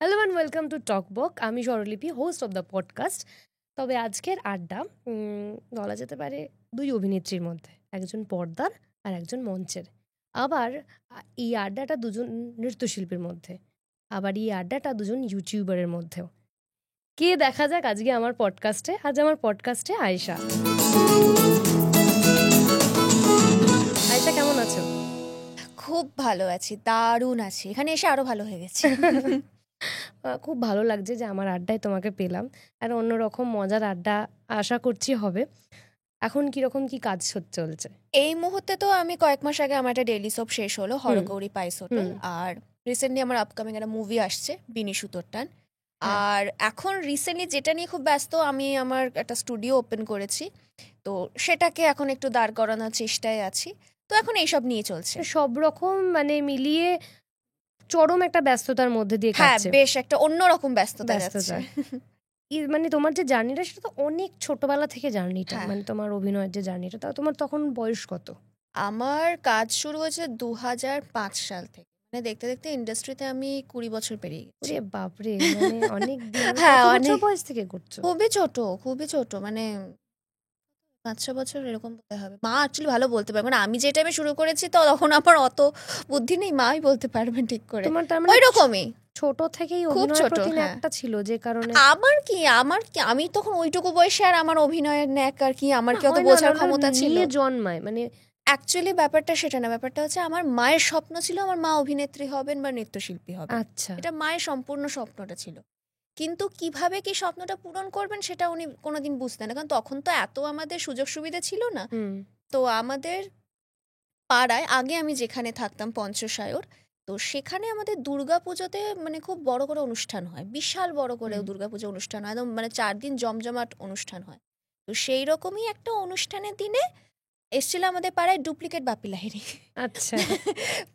Hello and welcome to টকবক। আমি স্বরলিপি, হোস্ট অফ দ্য পডকাস্ট। তবে আজকের আড্ডা বলা যেতে পারে দুই অভিনেত্রীর মধ্যে, একজন পর্দার আর একজন মঞ্চের। আবার এই আড্ডাটা দুজন নৃত্যশিল্পীর মধ্যে, আবার এই আড্ডাটা দুজন ইউটিউবারের মধ্যেও। কে দেখা যাক আজকে আমার পডকাস্টে। আজ আমার পডকাস্টে আয়েশা। আয়েশা, কেমন আছো? খুব ভালো আছি, দারুণ আছি। এখানে এসে আরো ভালো হয়ে গেছে। খুব ভালো লাগছে যে আমার আড্ডায় তোমাকে পেলাম। আর অন্যরকম মজার আড্ডা আশা করছি হবে। এখন কিরকম কি কাজ চলছে? এই মুহূর্তে তো আমি কয়েক মাস আগে আমার একটা ডেইলি সোপ শেষ হলো, হরগৌরী পাইস হোটেল। আর রিসেন্টলি আমার আপকামিং একটা মুভি আসছে, বিনি সুতোর টান। আর এখন রিসেন্টলি যেটা নিয়ে খুব ব্যস্ত, আমি আমার একটা স্টুডিও ওপেন করেছি, তো সেটাকে এখন একটু দাঁড় করানোর চেষ্টায় আছি। তো এখন এইসব নিয়ে চলছে, সব রকম মানে মিলিয়ে চরম একটা ব্যস্ততার মধ্যে দিয়ে কাটছে। বেশ একটা অন্যরকম ব্যস্ততা যাচ্ছে। মানে তোমার যে জার্নিটা, সেটা তো অনেক ছোটবেলা থেকে জার্নিটা, মানে তোমার অভিনয়ের যে জার্নিটা, তা তোমার তখন বয়স কত? আমার কাজ শুরু হয়েছে 2005 সাল থেকে। মানে দেখতে দেখতে ইন্ডাস্ট্রিতে আমি 20 বছর পেরিয়ে গেছি। বাপরে, মানে অনেক দিন। হ্যাঁ, কত অনেক বছর বয়স থেকে করছো? খুবই ছোট, মানে 5-6 বছর এরকম বলতে হবে। মা অ্যাকচুয়ালি ভালো বলতে পারবে না, আমি যে টাইমে শুরু করেছি তো তখন আমার অত বুদ্ধি নেই, মাই বলতে পারবেন ঠিক করে। তোমার তার মানে ওই রকমই ছোট থেকেই খুব অভিনয়ের ছোট, প্রতি হ্যাঁ। একটা ছিল, যে কারণে আমার কি আমি তখন ওইটুকু বয়সে আর আমার অভিনয়ের ন্যাক আর কি, আমার কি অত বোঝার ক্ষমতা ছিল? জন্মায় মানে অ্যাকচুয়ালি ব্যাপারটা সেটা না, ব্যাপারটা হচ্ছে আমার মায়ের স্বপ্ন ছিল আমার মা অভিনেত্রী হবেন বা নৃত্যশিল্পী হবেন। আচ্ছা, এটা মায়ের সম্পূর্ণ স্বপ্নটা ছিল, কিন্তু কিভাবে কি স্বপ্নটা পূরণ করবেন সেটা উনি কোনোদিন বুঝতেন না, কারণ তখন তো এত আমাদের সুযোগ সুবিধা ছিল না। তো আমাদের পাড়ায় আগে আমি যেখানে থাকতাম পঞ্চশায়র, তো সেখানে আমাদের দুর্গাপুজোতে মানে খুব বড় করে অনুষ্ঠান হয়, বিশাল বড় করে দুর্গাপুজো অনুষ্ঠান হয়, একদম মানে 4 দিন জমজমাট অনুষ্ঠান হয়। তো সেই রকমই একটা অনুষ্ঠানের দিনে এসেছিল আমাদের পাড়ায় ডুপ্লিকেট বাপি লাহিড়ী। আচ্ছা।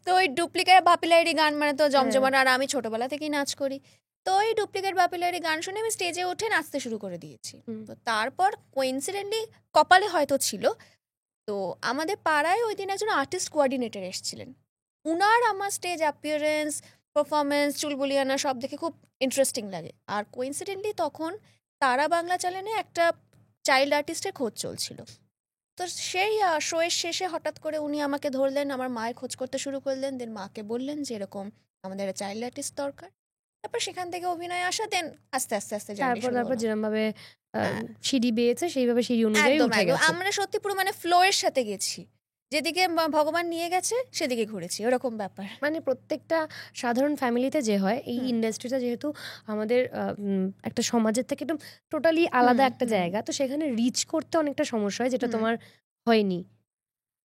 তো ওই ডুপ্লিকেট বাপি লাহিড়ী গান মানে তো জমজমাট, আর আমি ছোটবেলা থেকেই নাচ করি। তো ওই ডুপ্লিকেট বাপি লাহিড়ী গান শুনে আমি স্টেজে উঠে নাচতে শুরু করে দিয়েছি। তো তারপর কোইন্সিডেন্টলি কপালে হয়তো ছিল, তো আমাদের পাড়ায় ওই দিন একজন আর্টিস্ট কোঅর্ডিনেটর এসেছিলেন। উনার আমার স্টেজ অ্যাপিয়ারেন্স, পারফরমেন্স, চুলবুলিয়ানা সব দেখে খুব ইন্টারেস্টিং লাগে। আর কোইন্সিডেন্টলি তখন তারা বাংলা চ্যানেলে একটা চাইল্ড আর্টিস্টের খোঁজ চলছিল। তো সেই শোয়ের শেষে হঠাৎ করে উনি আমাকে ধরলেন, আমার মায়ের খোঁজ করতে শুরু করলেন, দেন মাকে বললেন যে এরকম আমাদের একটা চাইল্ড আর্টিস্ট দরকার। তারপর সেখান থেকে অভিনয় আসা, দেন আস্তে আস্তে আস্তে তারপর যেরকম ভাবে সিঁড়ি বেয়েছে সেইভাবে সিঁড়ি অনুযায়ী উঠে গেছে। আমরা সত্যি পুরো মানে ফ্লোয়ের সাথে গেছি, যেদিকে ভগবান নিয়ে গেছে সেদিকে ঘুরেছি, ওরকম ব্যাপার। মানে প্রত্যেকটা সাধারণ ফ্যামিলিতে যে হয়, এই ইন্ডাস্ট্রিটা যেহেতু আমাদের একটা সমাজের থেকে একদম টোটালি আলাদা একটা জায়গা, তো সেখানে রিচ করতে অনেকটা সমস্যা হয়, যেটা তোমার হয়নি।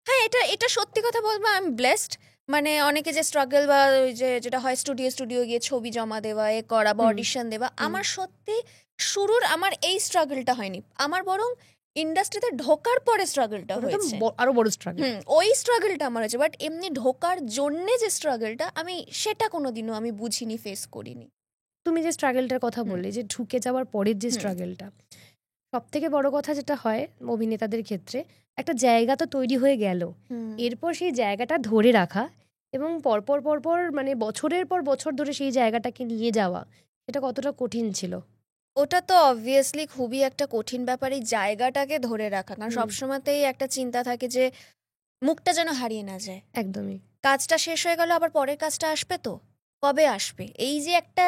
হ্যাঁ, এটা সত্যি কথা বলবো, আই এম ব্লেসড। মানে অনেকে যে স্ট্রাগল বা ওই যে যেটা হয় স্টুডিও গিয়ে ছবি জমা দেওয়া, এ করা বা অডিশন দেওয়া, আমার সত্যি শুরুর আমার এই স্ট্রাগলটা হয়নি, আমার বরং ইন্ডাস্ট্রিতে ঢোকার পরে স্ট্রাগলটা হয়েছে, আরো বড় স্ট্রাগল। ওই স্ট্রাগলটা আমার হয়েছে, বাট এমনি ঢোকার জন্যে যে স্ট্রাগলটা আমি সেটা কোনোদিনও আমি বুঝিনি, ফেস করিনি। তুমি যে স্ট্রাগলটার কথা বললে, যে ঢুকে যাওয়ার পরের যে স্ট্রাগলটা, সব থেকে বড় কথা যেটা হয় অভিনেতাদের ক্ষেত্রে, একটা জায়গা তো তৈরি হয়ে গেল, এরপর সেই জায়গাটা ধরে রাখা এবং পরপর পরপর মানে বছরের পর বছর ধরে সেই জায়গাটাকে নিয়ে যাওয়া, এটা কতটা কঠিন ছিল? ওটা তো অবভিয়াসলি খুবই একটা কঠিন ব্যাপার, এই জায়গাটাকে ধরে রাখা, কারণ সবসময়তেই একটা চিন্তা থাকে যে মুখটা যেন হারিয়ে না যায়। একদমই। কাজটা শেষ হয়ে গেল, আবার পরের কাজটা আসবে, তো কবে আসবে, এই যে একটা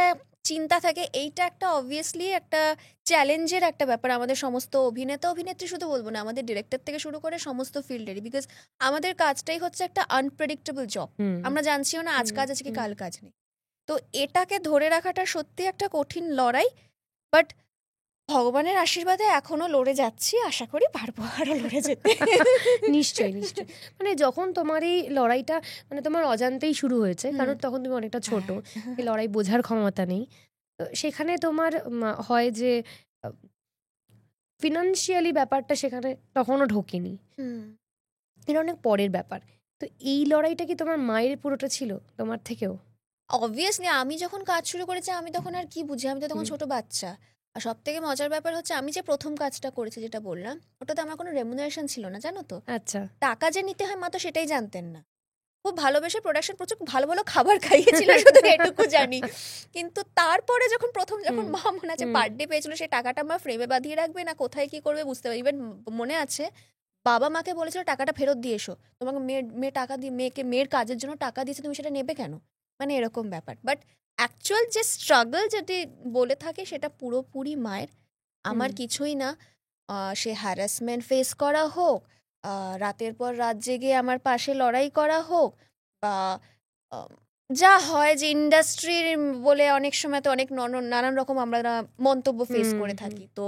চিন্তা থাকে, এইটা একটা অবভিয়াসলি একটা চ্যালেঞ্জের একটা ব্যাপার আমাদের সমস্ত অভিনেত্রী শুধু বলবো না, আমাদের ডিরেক্টর থেকে শুরু করে সমস্ত ফিল্ডেরই, বিকজ আমাদের কাজটাই হচ্ছে একটা আনপ্রেডিক্টেবল জব। আমরা জানছিও না আজ কাজ আছে কি কাল কাজ নেই। তো এটাকে ধরে রাখাটা সত্যি একটা কঠিন লড়াই, বাট ভগবানের আশীর্বাদে এখনো লড়ে যাচ্ছি, আশা করি পারবো আরো লড়ে যেতে। নিশ্চয়ই নিশ্চয়ই। মানে যখন তোমার এই লড়াইটা মানে তোমার অজান্তেই শুরু হয়েছে, কারণ তখন তুমি অনেকটা ছোট, এই লড়াই বোঝার ক্ষমতা নেই, তো সেখানে তোমার হয় যে ফিনান্সিয়ালি ব্যাপারটা সেখানে তখনও ঢোকেনি, এটা অনেক পরের ব্যাপার। তো এই লড়াইটা কি তোমার মায়ের পুরোটা ছিল তোমার থেকেও? অবভিয়াসলি আমি যখন কাজ শুরু করেছি আমি তখন আর কি বুঝি, আমি তো তখন ছোট বাচ্চা। আর সব থেকে মজার ব্যাপার হচ্ছে আমি যে প্রথম কাজটা করেছি যেটা বললাম, ওটাতে আমার কোনো রেমুনারেশন ছিল না, জানো তো। আচ্ছা। টাকা যে নিতে হয় মা তো সেটাই জানতেন না। খুব ভালোবেসে প্রোডাকশন প্রচুর ভালো ভালো খাবার খাইয়েছিল, শুধু এটুকু জানি। কিন্তু তারপরে যখন মা মনে আছে বার্থডে পেয়েছিল, সেই টাকাটা মা ফ্রেমে বাঁধিয়ে রাখবে না কোথায় কি করবে বুঝতে পারি। ইভেন মনে আছে বাবা মাকে বলেছিল টাকাটা ফেরত দিয়ে এসো, তোমাকে মেয়ে টাকা দিয়ে মেয়ের কাজের জন্য টাকা দিয়েছে, তুমি সেটা নেবে কেন, মানে এরকম ব্যাপার। বাট অ্যাকচুয়াল যে স্ট্রাগল যদি বলে থাকে সেটা পুরোপুরি মায়ের, আমার কিছুই না। সে হ্যারাসমেন্ট ফেস করা হোক, রাতের পর রাত জেগে আমার পাশে লড়াই করা হোক, বা যা হয় যে ইন্ডাস্ট্রির বলে অনেক সময় তো অনেক নানান রকম আমরা মন্তব্য ফেস করে থাকি, তো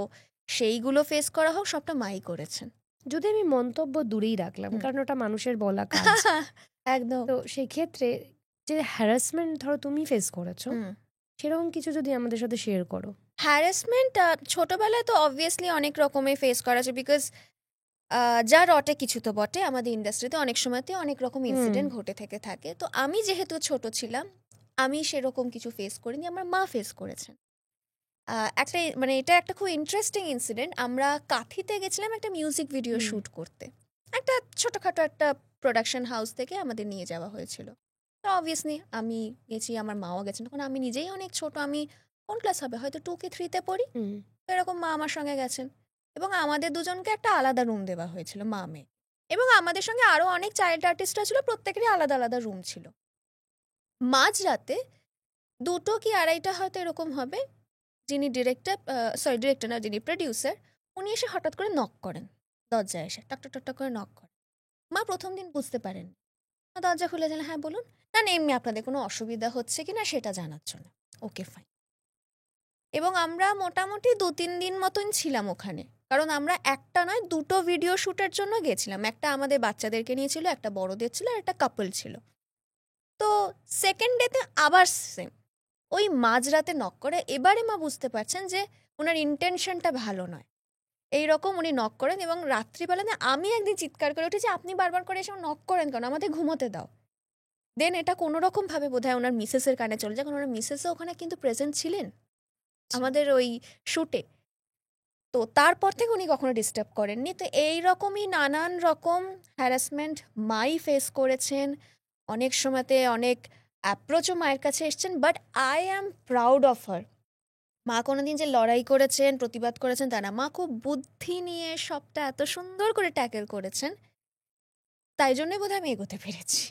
সেইগুলো ফেস করা হোক, সবটা মাই করেছেন। যদি আমি মন্তব্য দূরেই রাখলাম, কারণ ওটা মানুষের বলা কাজ একদম। তো সেই ক্ষেত্রে যে হ্যারাসমেন্ট ধরো তুমি ফেস করেছো, সেরকম কিছু যদি আমাদের সাথে শেয়ার করো। হ্যারাসমেন্ট ছোটবেলায় তো অবভিয়াসলি অনেক রকমের ফেস করা আছে, বিকজ যা রটে কিছু তো বটে, আমাদের ইন্ডাস্ট্রিতে অনেক সময়তে অনেক রকম ইনসিডেন্ট ঘটে থেকে থাকে। তো আমি যেহেতু ছোট ছিলাম, আমি সেরকম কিছু ফেস করিনি, আমার মা ফেস করেছেন। একটা মানে এটা একটা খুব ইন্টারেস্টিং ইনসিডেন্ট। আমরা কাঁথিতে গেছিলাম একটা মিউজিক ভিডিও শ্যুট করতে, একটা ছোটোখাটো একটা প্রোডাকশন হাউস থেকে আমাদের নিয়ে যাওয়া হয়েছিল। তো অবভিয়াসলি আমি গেছি, আমার মাও গেছেন, তখন আমি নিজেই অনেক ছোট, আমি কোন ক্লাস হবে, হয়তো 2 কি 3-তে পড়ি। তো এরকম মা আমার সঙ্গে গেছেন, এবং আমাদের দুজনকে একটা আলাদা রুম দেওয়া হয়েছিল, মা মেয়ে, এবং আমাদের সঙ্গে আরও অনেক চাইল্ড আর্টিস্টরা ছিল, প্রত্যেকেরই আলাদা আলাদা রুম ছিল। মাঝরাতে 2টো কি 2:30 হয়তো এরকম হবে, যিনি ডিরেক্টর না, যিনি প্রডিউসার, উনি এসে হঠাৎ করে নক করেন, দরজায় এসে টক টক টক করে নক করেন। মা প্রথম দিন বুঝতে পারেন, মা দরজা খুলে দিলেন, হ্যাঁ বলুন। না এমনি আপনাদের কোনো অসুবিধা হচ্ছে কি না সেটা জানার জন্য। Okay fine. এবং আমরা মোটামুটি 2-3 দিন মতন ছিলাম ওখানে, কারণ আমরা একটা নয় 2টো ভিডিও শ্যুটের জন্য গেছিলাম। একটা আমাদের বাচ্চাদেরকে নিয়েছিল, একটা বড়দের ছিল, আর একটা কাপল ছিল। তো সেকেন্ড ডেতে আবার সেম ওই মাঝরাতে নক করে। এবারে মা বুঝতে পারছেন যে ওনার ইন্টেনশনটা ভালো নয়, এইরকম উনি নক করেন। এবং রাত্রিবেলা না আমি একদিন চিৎকার করে উঠেছি, আপনি বারবার করে এসে নক করেন কেন, আমাদের ঘুমোতে দাও। দেন এটা কোনোরকমভাবে বোধহয় ওনার মিসেসের কানে চলে যায়, কারণ ওনার মিসেসও ওখানে কিন্তু প্রেজেন্ট ছিলেন আমাদের ওই শ্যুটে। তো তারপর থেকে উনি কখনো ডিস্টার্ব করেননি। তো এইরকমই নানান রকম হ্যারাসমেন্ট মাই ফেস করেছেন, অনেক সময়তে অনেক অ্যাপ্রোচও মায়ের কাছে এসছেন। But I am proud of her. মা কোনোদিন যে লড়াই করেছেন, প্রতিবাদ করেছেন তা না, মা খুব বুদ্ধি নিয়ে সবটা এত সুন্দর করে ট্যাকেল করেছেন, তাই জন্যই বোধহয় আমি এগোতে পেরেছি।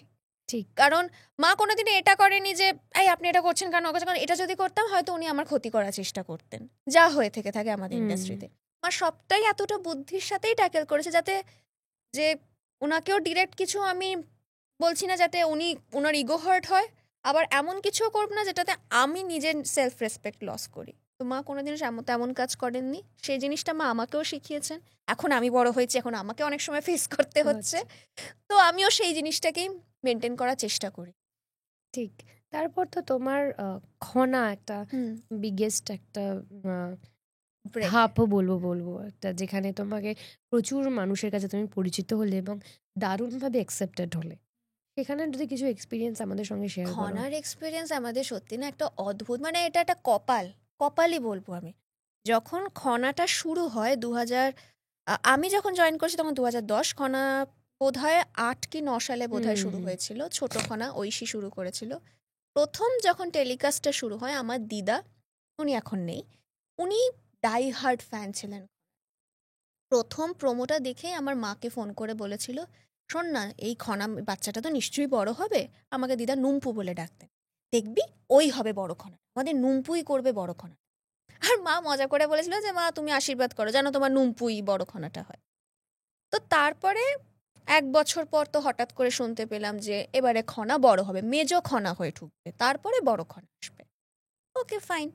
ঠিক, কারণ মা কোনোদিন এটা করেনি যে এই আপনি এটা করছেন কেন, কারণ এটা যদি করতাম হয়তো উনি আমার ক্ষতি করার চেষ্টা করতেন, যা হয়ে থেকে থাকে আমাদের ইন্ডাস্ট্রিতে। মা সবটাই এতটা বুদ্ধির সাথেই ট্যাকেল করেছে, যাতে যে ওনাকেও ডিরেক্ট কিছু আমি বলছি না যাতে ওনার ইগো হার্ট হয়, আবার এমন কিছুও করব না যেটাতে আমি নিজের সেলফ রেসপেক্ট লস করি। তো মা কোনোদিন তেমন কাজ করেননি, সেই জিনিসটা মা আমাকেও শিখিয়েছেন। এখন আমি বড় হয়েছি, এখন আমাকে অনেক সময় ফেস করতে হচ্ছে, তো আমিও সেই জিনিসটাকেই মেনটেন করার চেষ্টা করি। ঠিক। তারপর তো তোমার খনা একটা বিগেস্ট একটা ধাপও বলবো একটা, যেখানে তোমাকে প্রচুর মানুষের কাছে তুমি পরিচিত হলে এবং দারুণভাবে অ্যাকসেপ্টেড হলে, সেখানে যদি কিছু এক্সপিরিয়েন্স আমাদের সঙ্গে শেয়ার করো। খনার এক্সপিরিয়েন্স আমাদের সত্যি না একটা অদ্ভুত, মানে এটা একটা কপালই বলবো আমি। যখন খনাটা শুরু হয় আমি যখন জয়েন করছি তখন 2010, খনা বোধহয় 8 কি 9 সালে বোধহয় শুরু হয়েছিল, ছোট খনা ঐশী শুরু করেছিল। প্রথম যখন টেলিকাস্টটা শুরু হয়, আমার দিদা, উনি এখন নেই, উনি ডাই হার্ড ফ্যান ছিলেন। প্রথম প্রোমোটা দেখে আমার মাকে ফোন করে বলেছিল, শোন না এই খনা বাচ্চাটা তো নিশ্চয়ই বড় হবে, আমাকে দিদা নুম্পু বলে ডাকতেন, দেখবি ওই হবে বড় খনা, আমাদের নুম্পুই করবে বড় খনা। আর মা মজা করে বলেছিল যে মা তুমি আশীর্বাদ করো যেন তোমার নুম্পুই বড় খনাটা হয়। তো তারপরে 1 বছর পর তো হঠাৎ করে শুনতে পেলাম যে এবারে খনা বড় হবে, মেজো খনা হয়ে ঢুকবে, তারপরে বড় খনা আসবে। Okay fine.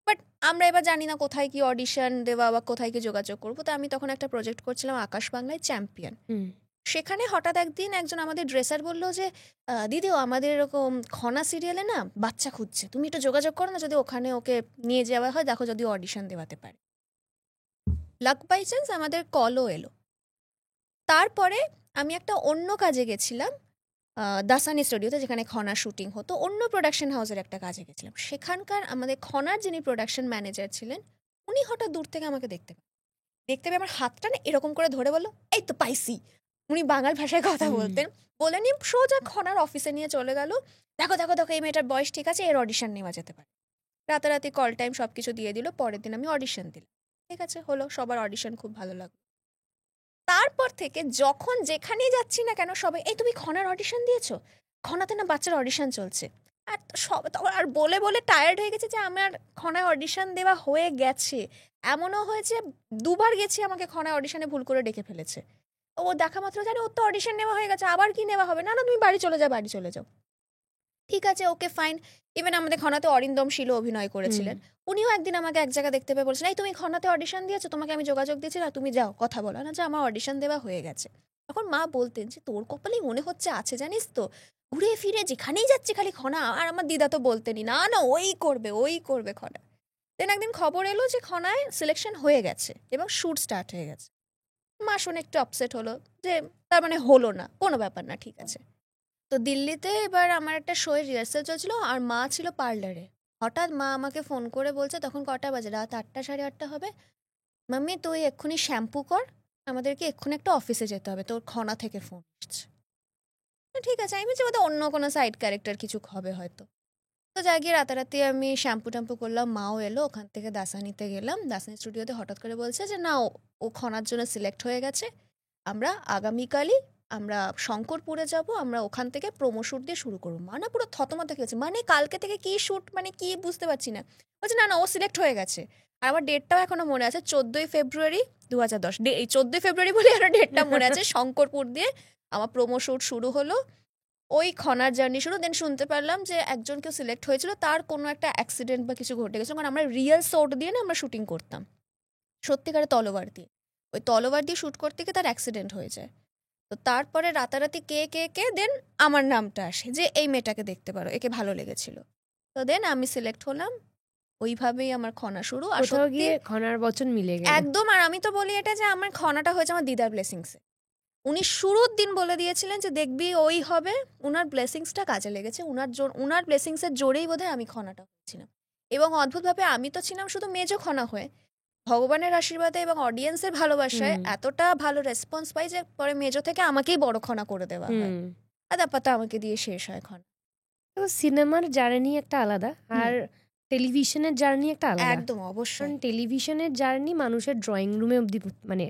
বাট আমরা এবার জানি না কোথায় কি অডিশন দেওয়া বা কোথায় কি যোগাযোগ করবো। তো আমি তখন একটা প্রজেক্ট করছিলাম আকাশ বাংলায়, চ্যাম্পিয়ন। সেখানে হঠাৎ একদিন একজন আমাদের ড্রেসার বললো যে দিদিও আমাদের এরকম খনা সিরিয়ালে না বাচ্চা খুঁজছে, তুমি একটু যোগাযোগ করো না, যদি ওখানে ওকে নিয়ে যাওয়া হয়, দেখো যদি অডিশন দেওয়াতে পারে। লাক বাই চান্স আমাদের কলও এলো। তারপরে আমি একটা অন্য কাজে গেছিলাম দাসানি স্টুডিওতে, যেখানে খনা শুটিং হতো, অন্য প্রোডাকশন হাউসের একটা কাজে গেছিলাম। সেখানকার আমাদের খনার যিনি প্রোডাকশন ম্যানেজার ছিলেন, উনি হঠাৎ দূর থেকে আমাকে দেখতে পেয়ে আমার হাতটা না এরকম করে ধরে বললো, এই তো পাইছি। উনি বাঙাল ভাষায় কথা বলতেন, বলে নিয়ে সোজা খনার অফিসে নিয়ে চলে গেল। দেখো দেখো দেখো এই মেয়েটার বয়স ঠিক আছে, এর অডিশন নেওয়া যেতে পারে। রাতারাতি কল টাইম সবকিছু দিয়ে দিল। পরের দিন আমি অডিশন দিলাম, ঠিক আছে হলো, সবার অডিশন খুব ভালো লাগলো। তারপর থেকে যখন যেখানেই যাচ্ছি না কেন সবাই, এই তুমি খনার অডিশন দিয়েছো, খনাতে না বাচ্চার অডিশন চলছে। আর সব তখন আর বলে বলে টায়ার্ড হয়ে গেছে যে আমার খনায় অডিশন দেওয়া হয়ে গেছে। এমনও হয়েছে 2বার গেছি, আমাকে খনায় অডিশনে ভুল করে ডেকে ফেলেছে। ও দেখা মাত্র জানে ওর তো অডিশন নেওয়া হয়ে গেছে, আবার কি নেওয়া হবে, না না তুমি বাড়ি চলে যাও, বাড়ি চলে যাও। ঠিক আছে ওকে ফাইন। ইভেন আমাদের খনাতে অরিন্দম শীল অভিনয় করেছিলেন, উনিও একদিন আমাকে এক জায়গায় দেখতে পেয়ে বলছেন, এই তুমি খনাতে অডিশন দিয়েছো, তোমাকে আমি যোগাযোগ দিয়েছি না, তুমি যাও কথা বলো না যে আমার অডিশন দেওয়া হয়ে গেছে। তখন মা বলতেন যে তোর কপালেই মনে হচ্ছে আছে জানিস তো, ঘুরে ফিরে যেখানেই যাচ্ছে খালি খনা। আর আমার দিদা তো বলতেনই না না ওই করবে খনা। দেন একদিন খবর এলো যে খনায় সিলেকশন হয়ে গেছে এবং শ্যুট স্টার্ট হয়ে গেছে। মা শুনে একটু আপসেট হলো যে তার মানে হলো না, কোনো ব্যাপার না, ঠিক আছে। তো দিল্লিতে এবার আমার একটা শোয়ের রিহার্সাল চলছিল আর মা ছিল পার্লারে। হঠাৎ মা আমাকে ফোন করে বলছে, তখন কটা বাজে, রাত 8টা 8:30 হবে, মাম্মি তুই এক্ষুনি শ্যাম্পু কর, আমাদেরকে এক্ষুনি একটা অফিসে যেতে হবে, তোর খনা থেকে ফোন আসছে। ঠিক আছে, আমি বলছি বোধহয় অন্য কোনো সাইড ক্যারেক্টার কিছু হবে হয়তো। তো যাই গিয়ে রাতারাতি আমি শ্যাম্পু ট্যাম্পু করলাম, মাও এলো, ওখান থেকে দাসানিতে গেলাম। দাসানি স্টুডিওতে হঠাৎ করে বলছে যে না ও খনার জন্য সিলেক্ট হয়ে গেছে, আমরা আগামীকালই আমরা শঙ্করপুরে যাব, আমরা ওখান থেকে প্রোমো শ্যুট দিয়ে শুরু করবো। মা না পুরো থতমত হয়ে গেছে, মানে কালকে থেকে কি শ্যুট, মানে কি বুঝতে পারছি না। বলছে না না ও সিলেক্ট হয়ে গেছে। আর আমার ডেটটাও এখনো মনে আছে, 14ই ফেব্রুয়ারি 2010। এই 14ই ফেব্রুয়ারি বলে আরো ডেটটা মনে আছে। শঙ্করপুর দিয়ে আমার প্রোমো শ্যুট শুরু হলো, ওই খনার জার্নি শুরু। দেন শুনতে পারলাম যে একজন কেউ সিলেক্ট হয়েছিল, তার কোনো একটা অ্যাক্সিডেন্ট বা কিছু ঘটে গেছিলো, কারণ আমরা রিয়েল সোর্ট দিয়ে না আমরা শুটিং করতাম, সত্যিকারে তলোয়ার দিয়ে। ওই তলোয়ার দিয়ে শ্যুট করতে গিয়ে তার অ্যাক্সিডেন্ট হয়ে যায়। তো তারপরে রাতারাতি কে দেন আমার নামটা আসে যে এই মেয়েটাকে দেখতে পারো, একে ভালো লেগেছিল। তো দেন আমি সিলেক্ট হলাম, ওইভাবেই আমার খনা শুরু। আর গিয়ে খনার বচন মিলে গেল একদম। আর আমি তো বলি এটা যে আমার খনাটা হয়েছে আমার দিদার ব্লেসিংসে। উনি শুরুর দিন বলে দিয়েছিলেন যে দেখবি ওই হবে, উনার ব্লেসিংসটা কাজে লেগেছে, উনার ব্লেসিংসের জোরেই বোধহয় আমি খনাটা হয়েছিলাম। এবং অদ্ভুতভাবে আমি তো ছিলাম শুধু মেজো খনা হয়ে, ভগবানের আশীর্বাদে এবং অডিয়েন্সের ভালোবাসায় এতটা ভালো রেসপন্স পাই যে পরে মেজো থেকে আমাকেই বড় খনা করে দেওয়া হয়, আর তারপর আমাকে দিয়ে শেষ হয় খনা। তো সিনেমার জার্নি একটা আলাদা আর টেলিভিশনের জার্নি একটা আলাদা। একদম অবশ্যই। টেলিভিশনের জার্নি মানুষের ড্রয়িং রুমে অবধি, মানে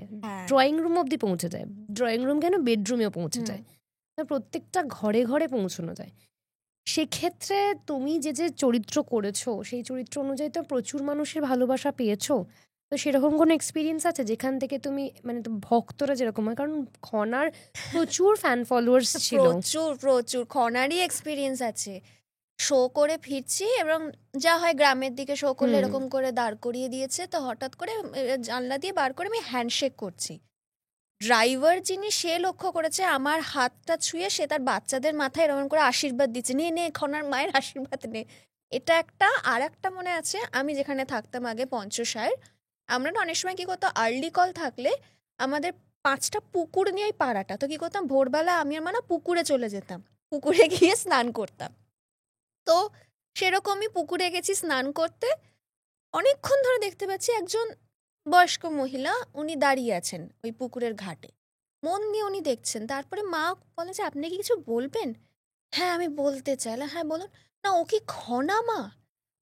ড্রয়িং রুম অবধি পৌঁছে যায়, ড্রয়িং রুম কেন বেডরুমেও পৌঁছে যায়, প্রত্যেকটা ঘরে ঘরে পৌঁছানো যায়। সেক্ষেত্রে তুমি যে যে চরিত্র করেছো সেই চরিত্র অনুযায়ী তো প্রচুর মানুষের ভালোবাসা পেয়েছো। তো সেরকম কোনো এক্সপিরিয়েন্স আছে যেখান থেকে তুমি, মানে ভক্তরা যেরকম হয়, কারণ খনার প্রচুর ফ্যান ফলোয়ার্স ছিল, প্রচুর খনারই এক্সপিরিয়েন্স আছে। শো করে ফিরছি এবং যা হয় গ্রামের দিকে শো করলে এরকম করে দাঁড় করিয়ে দিয়েছে, তো হঠাৎ করে জানলা দিয়ে বার করে আমি হ্যান্ডশেক করছি। ড্রাইভার যিনি, সে লক্ষ্য করেছে আমার হাতটা ছুঁয়ে সে তার বাচ্চাদের মাথায় এরকম করে আশীর্বাদ দিচ্ছে, নে খনার মায়ের আশীর্বাদ নে। এটা একটা। আর একটা মনে আছে, আমি যেখানে থাকতাম আগে পঞ্চশায়ের, আমরা না অনেক সময় কী করতাম, আর্লি কল থাকলে আমাদের 5টা পুকুর নিয়ে পাড়াটা, তো কী করতাম ভোরবেলা আমি আর না পুকুরে চলে যেতাম, পুকুরে গিয়ে স্নান করতাম। তো সেরকমই পুকুরে গেছি স্নান করতে, অনেকক্ষণ ধরে দেখতে পাচ্ছি একজন বয়স্ক মহিলা, উনি দাঁড়িয়ে আছেন ওই পুকুরের ঘাটে, মন দিয়ে উনি দেখছেন। তারপরে মা বলে যে আপনি কি কিছু বলবেন? হ্যাঁ আমি বলতে চাইলাম, হ্যাঁ বলুন। না ও কি খনা মা?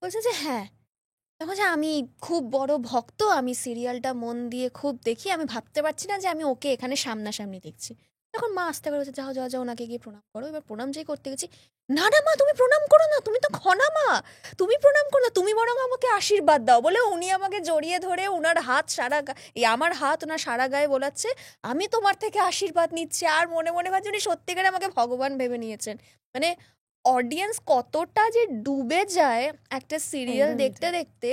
বলছে যে হ্যাঁ। তখন যে আমি খুব বড় ভক্ত, আমি সিরিয়ালটা মন দিয়ে খুব দেখি, আমি ভাবতে পারছি না যে আমি ওকে এখানে সামনাসামনি দেখছি। তখন মা আস্তে করে বলছে যাও যাও যাও ওনাকে গিয়ে প্রণাম করো। এবার প্রণাম যেই করতে গেছি, না না মা তুমি প্রণাম করো না, তুমি তো খনা মা, তুমি প্রণাম করো না, তুমি বরং আমাকে আশীর্বাদ দাও। বলে উনি আমাকে জড়িয়ে ধরে ওনার হাত আমার হাত ওনার সারা গায়ে বোলাচ্ছে, আমি তোমার থেকে আশীর্বাদ নিচ্ছি। আর মনে মনে ভাবছি উনি সত্যিকারে আমাকে ভগবান ভেবে নিয়েছেন। মানে অডিয়েন্স কতটা যে ডুবে যায় একটা সিরিয়াল দেখতে দেখতে,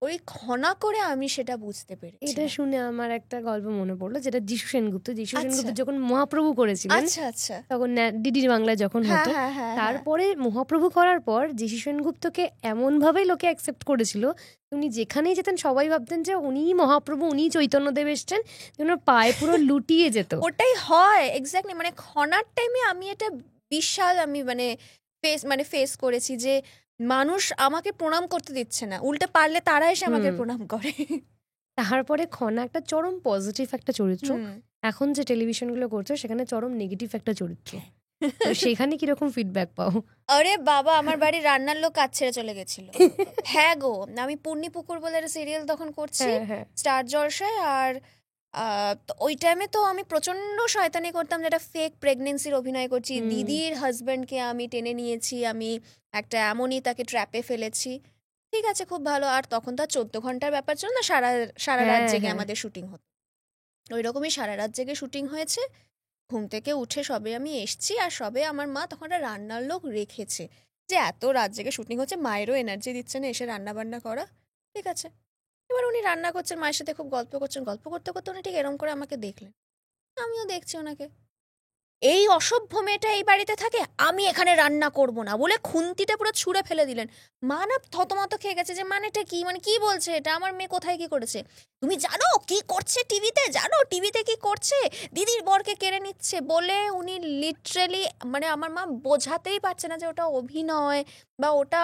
ওই খনা করে আমি সেটা বুঝতে পেরেছি। এটা শুনে আমার একটা গল্প মনে পড়লো, যেটা যিশু সেনগুপ্ত যখন মহাপ্রভু করেছিলেন, তখন ডিডি বাংলায় যখন হতো, তারপরে মহাপ্রভু করার পর যিশু সেনগুপ্তকে এমন ভাবেই লোকে অ্যাকসেপ্ট করেছিল, উনি যেখানেই যেতেন সবাই ভাবতেন যে উনিই মহাপ্রভু, উনিই চৈতন্যদেব এসছেন, ওনার পায়ে পুরো লুটিয়ে যেত। ওটাই হয় এক্স্যাক্টলি। মানে খনার টাইমে আমি এটা বিশাল আমি ফেস করেছি যে মানুষ আমাকে প্রণাম করতে দিচ্ছে না, উল্টে পারলে তারা এসে আমাকে প্রণাম করে। তারপরে খনা একটা চরম পজিটিভ একটা চরিত্র, এখন যে টেলিভিশনগুলো করছে সেখানে চরম নেগেটিভ একটা চরিত্র। তো সেখানে কিরকম ফিডব্যাক পাও? আরে বাবা, আমার বাড়ির রান্নার লোক কাজ ছেড়ে চলে গেছিল। হ্যাঁ গো, আমি পূর্ণিপুকুর বলে একটা সিরিয়াল তখন করছি স্টার জলসায়, আর তো ওই টাইমে তো আমি প্রচন্ড শয়তানি করতাম, যেটা ফেক প্রেগনেন্সির অভিনয় করছি। দিদির হাজব্যান্ডকে আমি টেনে নিয়েছি, আমি একটা এমনই তাকে ট্র্যাপে ফেলেছি। ঠিক আছে, খুব ভালো। আর তখন তো 14 ঘন্টার ব্যাপার ছিল না, সারা রাত জেগে আমাদের শুটিং হতো। ওই রকমই সারা রাত জেগে শুটিং হয়েছে। ঘুম থেকে উঠে সবে আমি এসছি, আর সবে আমার মা তখন একটা রান্নার লোক রেখেছে, যে এত রাত জেগে শুটিং হচ্ছে, মায়েরও এনার্জি দিচ্ছে না এসে রান্না বান্না করা। ঠিক আছে, এবার উনি রান্না করছেন, মায়ের সাথে খুব গল্প করছেন, গল্প করতে করতে উনি ঠিক এরম করে আমাকে দেখলেন, আমিও দেখছি ওনাকে। এই অসভ্য মেয়েটা এই বাড়িতে থাকে, আমি এখানে রান্না করব না বলে খুন্তিটা পুরো ছুঁড়ে ফেলে দিলেন। মা না থতমত খেয়ে গেছে যে মানেটা কি, মানে কি বলছে এটা, আমার মেয়ে কোথায় কি করেছে, তুমি জানো কি করছে টিভিতে, জানো টিভিতে কি করছে, দিদির বরকে কেড়ে নিচ্ছে বলে উনি লিটারেলি, মানে আমার মা বোঝাতেই পারছে না যে ওটা অভিনয় বা ওটা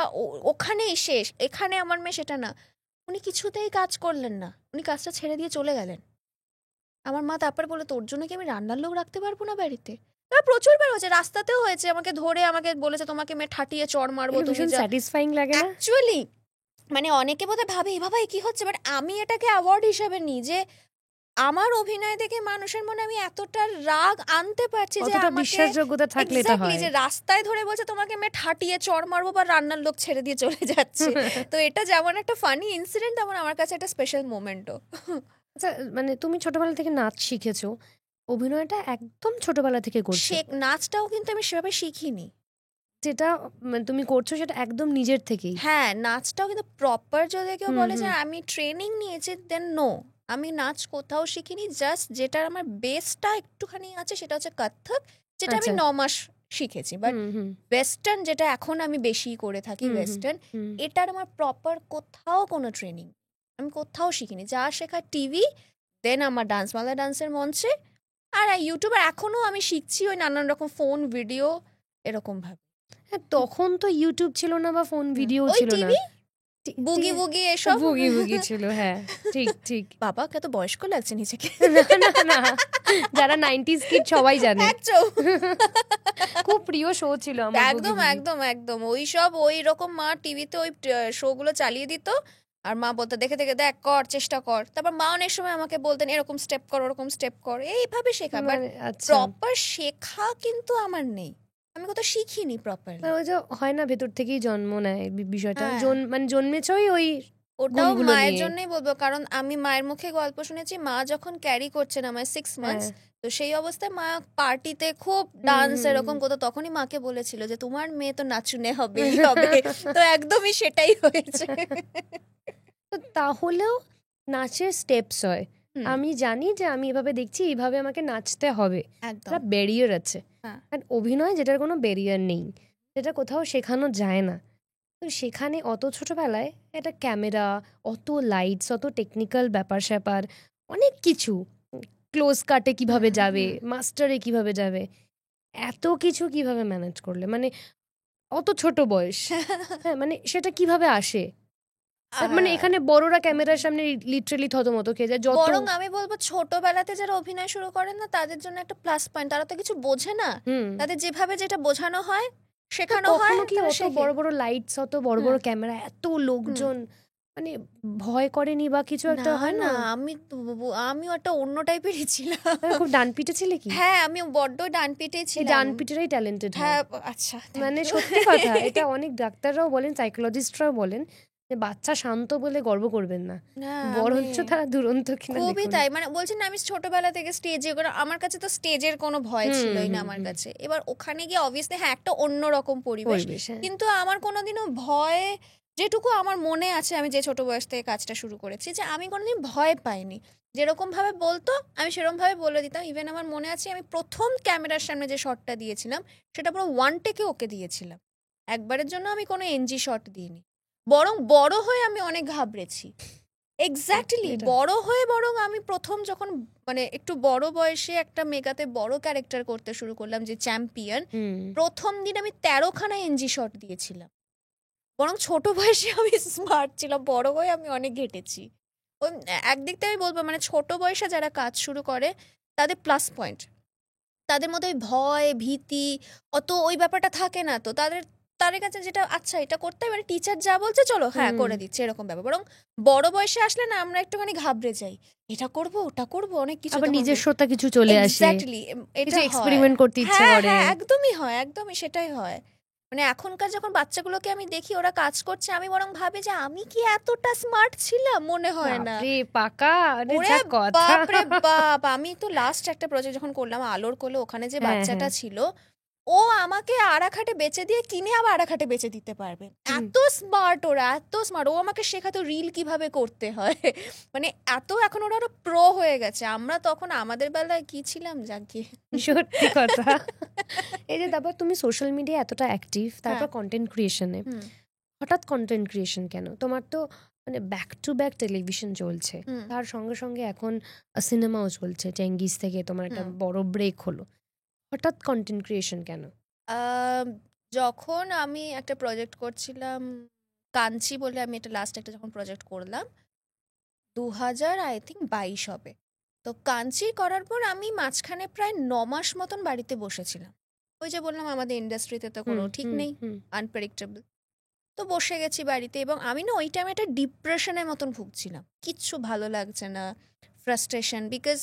ওখানেই শেষ, এখানে আমার মেয়ে সেটা না। উনি কিছুতেই কাজ করলেন না, উনি কাজটা ছেড়ে দিয়ে চলে গেলেন। আমার মা তারপর বলে, তোর জন্য কি আমি রান্নার লোক রাখতে পারবো না বাড়িতে? প্রচুর বার হয়েছে, রাস্তাতেও হয়েছে, আমাকে ধরে আমাকে বলেছে তোমাকে মেয়ে ঠাটিয়ে চড় মারবো। তুমি স্যাটিসফাইং লাগে না অ্যাকচুয়ালি, মানে অনেকে বোধহয় ভাবে এ বাবা কি হচ্ছে, বাট আমি এটাকে অ্যাওয়ার্ড হিসেবে নিই যে আমার অভিনয় দেখে মানুষের মনে আমি এতটা রাগ আনতে পারছি যে আমাকে বিশ্বাসযোগ্যতা থাকলে এটা হয়, যে রাস্তায় ধরে বলছে তোমাকে মেয়ে ঠাটিয়ে চড় মারবো, বা রান্নার লোক ছেড়ে দিয়ে চলে যাচ্ছে। তো এটা যেমন একটা ফানি ইনসিডেন্ট, তেমন আমার কাছে একটা স্পেশাল মোমেন্টও। আচ্ছা, মানে তুমি ছোটবেলা থেকে নাচ শিখেছো, অভিনয়টা একদম ছোটবেলা থেকে করছো, নাচটাও কিন্তু আমি সেভাবে শিখিনি, যেটা তুমি করছো সেটা একদম নিজের থেকেই। হ্যাঁ, নাচটাও কিন্তু প্রপার যদি কেউ বলে যে আমি ট্রেনিং নিয়েছি, দেন নো, আমি নাচ কোথাও শিখিনি। জাস্ট যেটা আমার বেসটা একটুখানি আছে সেটা হচ্ছে কত্থক, যেটা আমি 9 মাস শিখেছি। বাট ওয়েস্টার্ন যেটা এখন আমি বেশি করে থাকি, ওয়েস্টার্ন, এটার আমার প্রপার কোথাও কোনো ট্রেনিং আমি কোথাও শিখিনি। যা শেখা টিভি, দেন আমার ডান্স বাংলা ডান্সের মঞ্চে, আর ইউটিউবে এখনো আমি শিখছি ওই নানান রকম ফোন ভিডিও এরকম ভাবে। তখন তো ইউটিউব ছিল না বা ফোন ভিডিও ছিল না, বুগি বুগি এসব বুগি ছিল। হ্যাঁ, ঠিক ঠিক। বাবা কত বয়স্ক লাগছে নিজেকে। না, যারা 90s কিড সবাই জানে, খুব প্রিয় শো ছিল আমার। একদম একদম একদম ওই সব ওই রকম মা টিভিতে ওই শো গুলো চালিয়ে দিত, আর মা বলতো দেখে দেখে দেখ, কর, চেষ্টা কর। তারপর মা অনেক সময় আমাকে বলতেন এরকম স্টেপ কর, ওরকম স্টেপ কর, এইভাবে শেখা। বাট প্রপার শেখা কিন্তু আমার নেই, আমি কোথাও শিখিনি প্রপারলি। ওই যে হয় না, ভেতর থেকেই জন্ম নেয় বিষয়টা, মানে জন্মেছই ওই, ওটাও মায়ের জন্যই বলবো, কারণ আমি মায়ের মুখে গল্প শুনেছি, মা যখন ক্যারি করছেন আমার 6 মান্থস, তো সেই অবস্থায় মা পার্টিতে খুব ডান্স এরকম করতো, তখনই মাকে বলেছিল যে তোমার মেয়ে তো নাচুনে হবে। তো একদমই সেটাই হয়েছে। তো তাহলেও নাচের স্টেপস হয়, আমি জানি যে আমি এভাবে দেখছি, এইভাবে আমাকে নাচতে হবে, একটা ব্যারিয়ার আছে। আর অভিনয় যেটার কোনো ব্যারিয়ার নেই, যেটা কোথাও শেখানো যায় না, তো সেখানে অত ছোটবেলায় একটা ক্যামেরা, অত লাইটস, অত টেকনিক্যাল ব্যাপার স্যাপার, অনেক কিছু, ক্লোজ কাটে কিভাবে যাবে, মাস্টারে কিভাবে যাবে, এত কিছু কিভাবে ম্যানেজ করলে, মানে অত ছোট বয়স, হ্যাঁ, মানে সেটা কিভাবে আসে? মানে এখানে বড়রা ক্যামেরার সামনে লিটারালি থতমত খেয়ে যায়। বরং আমি বলবো ছোটবেলাতে যারা অভিনয় শুরু করেন না, তাদের জন্য একটা প্লাস পয়েন্ট, তারা তো কিছু বোঝে না, তাদের যেভাবে যেটা বোঝানো হয় শেখানো হয়। কি অত বড় বড় লাইটস, অত বড় বড় ক্যামেরা, এত লোকজন, মানে ভয় করেনি বা কিছু একটা হয় না? আমিও একটা অন্য টাইপেরই ছিলাম। খুব ডানপিটে ছিলে কি? হ্যাঁ, আমি বড্ড ডানপিটেই ছিলাম। ডানপিটেরাই ট্যালেন্টেড হয়। হ্যাঁ, আচ্ছা, মানে সত্যি কথা, এটা অনেক ডাক্তাররাও বলেন, সাইকোলজিস্টরাও বলেন যে বাচ্চা শান্ত বলে গর্ব করবেন না, বরঞ্চ তারা দুরন্ত কিনা। খুবই তাই, মানে বলছেন না, আমি ছোটবেলা থেকে স্টেজে, আমার কাছে তো স্টেজের কোনো ভয় ছিলই না আমার কাছে। এবার ওখানে গিয়ে অবভিয়াসলি হ্যাঁ একটা অন্যরকম পরিবেশ, কিন্তু আমার কোনোদিনও ভয়, যেটুকু আমার মনে আছে আমি যে ছোট বয়স থেকে কাজটা শুরু করেছি, যে আমি কোনোদিন ভয় পাইনি। যেরকম ভাবে বলতো আমি সেরকম ভাবে বলে দিতাম। ইভেন আমার মনে আছে আমি প্রথম ক্যামেরার সামনে যে শটটা দিয়েছিলাম সেটা পুরো 1 টেকে ওকে দিয়েছিলাম, একবারের জন্য আমি কোনো এনজি শট দিইনি। বরং বড় হয়ে আমি অনেক ঘাবড়েছি, এক্স্যাক্টলি বড় হয়ে, বরং আমি প্রথম যখন মানে একটু বড় বয়সে একটা মেগাতে বড় ক্যারেক্টার করতে শুরু করলাম, যে চ্যাম্পিয়ন, প্রথম দিন আমি 13খানা এনজি শট দিয়েছিলাম। বরং ছোট বয়সে আমি স্মার্ট ছিলাম, বড় হয়ে আমি অনেক ঘেটেছি। ওই একদিক থেকে আমি বলবো মানে ছোট বয়সে যারা কাজ শুরু করে তাদের প্লাস পয়েন্ট, তাদের মধ্যে ওই ভয় ভীতি অত ওই ব্যাপারটা থাকে না, তো তাদের কাছে যেটা আচ্ছা এটা করতে হবে, মানে টিচার যা বলছে চলো হ্যাঁ করে দিচ্ছে এরকম ব্যাপার। বরং বড় বয়সে আসলে না আমরা একটুখানি ঘাবড়ে যাই, এটা করব ওটা করব, অনেক কিছু আবার নিজস্বতা কিছু চলে আসে, এক্স্যাক্টলি এটা এক্সপেরিমেন্ট করতে ইচ্ছা করে। একদমই হয়, একদমই সেটাই হয়। মানে এখনকার যখন বাচ্চাগুলোকে আমি দেখি ওরা কাজ করছে, আমি বরং ভাবি যে আমি কি এতটা স্মার্ট ছিলাম, মনে হয় না। রে পাকা ওরে বাপ রে বাপ, আমি তো লাস্ট একটা প্রজেক্ট যখন করলাম আলোর কোলে, ওখানে যে বাচ্চাটা ছিল ও আমাকে আড়াখাটে বেচে দিয়ে কিনে আবার আড়াখাটে বেচে দিতে পারবে, এত স্মার্ট ওরা, এত স্মার্ট। ও আমাকে শেখাতো রিল কিভাবে করতে হয়, মানে এত এখন ওরা আরো প্রো হয়ে গেছে। আমরা তখন আমাদের বেলায় কি ছিলাম জাগিয়ে, সত্যি কথা। এই যে তারপর তুমি সোশ্যাল মিডিয়া এতটা অ্যাক্টিভ, তারপর কন্টেন্ট ক্রিয়েশনে হঠাৎ কন্টেন্ট ক্রিয়েশন কেন? তোমার তো মানে ব্যাক টু ব্যাক টেলিভিশন চলছে, তার সঙ্গে সঙ্গে এখন সিনেমাও চলছে, চেঙ্গিস থেকে তোমার একটা বড় ব্রেক হলো, হঠাৎ কন্টেন্ট ক্রিয়েশন কেন? যখন আমি একটা প্রজেক্ট করছিলাম কাঞ্চি বলে, আমি এটা লাস্ট একটা যখন প্রজেক্ট করলাম 2022 হবে, তো কাঞ্চি করার পর আমি মাঝখানে প্রায় 9 মাস মতন বাড়িতে বসেছিলাম। ওই যে বললাম আমাদের ইন্ডাস্ট্রিতে তো কোনো ঠিক নেই, আনপ্রেডিক্টেবল। তো বসে গেছি বাড়িতে, এবং আমি না ওই টাইমে একটা ডিপ্রেশনের মতন ভুগছিলাম, কিচ্ছু ভালো লাগছে না, ফ্রাস্ট্রেশন, বিকজ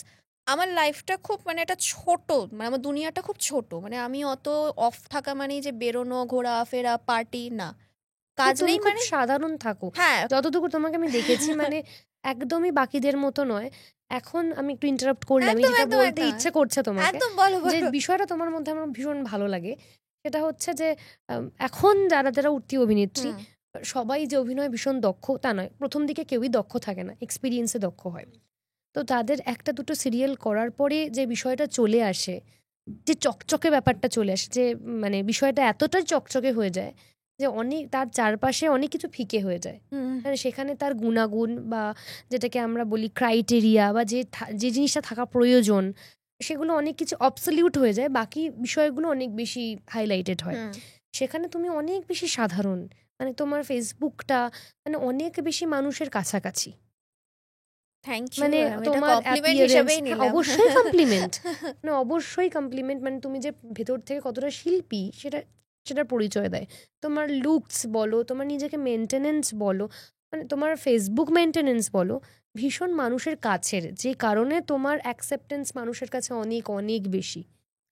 আমার লাইফটা খুব মানে একটা ছোট, মানে আমার দুনিয়াটা খুব ছোট, মানে আমি অত অফ থাকা মানেই যে বেরোনো ঘোরাফেরা পার্টি না, কাজ নেই, মানে সাধারণ থাকো। হ্যাঁ যতটুকু তোমাকে আমি দেখেছি মানে একদমই বাকিদের মতো নয়। এখন আমি একটু ইন্টারাপ্ট করলাম, যেটা বলতে ইচ্ছে করছে তোমাকে, একদম বলো, যে বিষয়টা তোমার মধ্যে আমার ভীষণ ভালো লাগে, সেটা হচ্ছে যে এখন যারা যারা উঠতি অভিনেত্রী সবাই যে অভিনয় ভীষণ দক্ষ তা নয়, প্রথম দিকে কেউই দক্ষ থাকে না, এক্সপিরিয়েন্সে দক্ষ হয়। তো তাদের একটা দুটো সিরিয়াল করার পরে যে বিষয়টা চলে আসে, যে চকচকে ব্যাপারটা চলে আসে, যে মানে বিষয়টা এতটাই চকচকে হয়ে যায় যে অনেক তার চারপাশে অনেক কিছু ফিকে হয়ে যায়, মানে সেখানে তার গুণাগুণ বা যেটাকে আমরা বলি ক্রাইটেরিয়া বা যে জিনিসটা থাকা প্রয়োজন, সেগুলো অনেক কিছু অবসলিউট হয়ে যায়, বাকি বিষয়গুলো অনেক বেশি হাইলাইটেড হয়। সেখানে তুমি অনেক বেশি সাধারণ, মানে তোমার ফেসবুকটা মানে অনেক বেশি মানুষের কাছাকাছি, মানে তোমার অবশ্যই কমপ্লিমেন্ট, মানে অবশ্যই কমপ্লিমেন্ট, মানে তুমি যে ভেতর থেকে কতটা শিল্পী সেটার পরিচয় দেয়। তোমার লুকস বলো, তোমার নিজেকে মেনটেনেন্স বলো, মানে তোমার ফেসবুক মেনটেনেন্স বলো, ভীষণ মানুষের কাছের, যে কারণে তোমার অ্যাকসেপ্টেন্স মানুষের কাছে অনেক অনেক বেশি।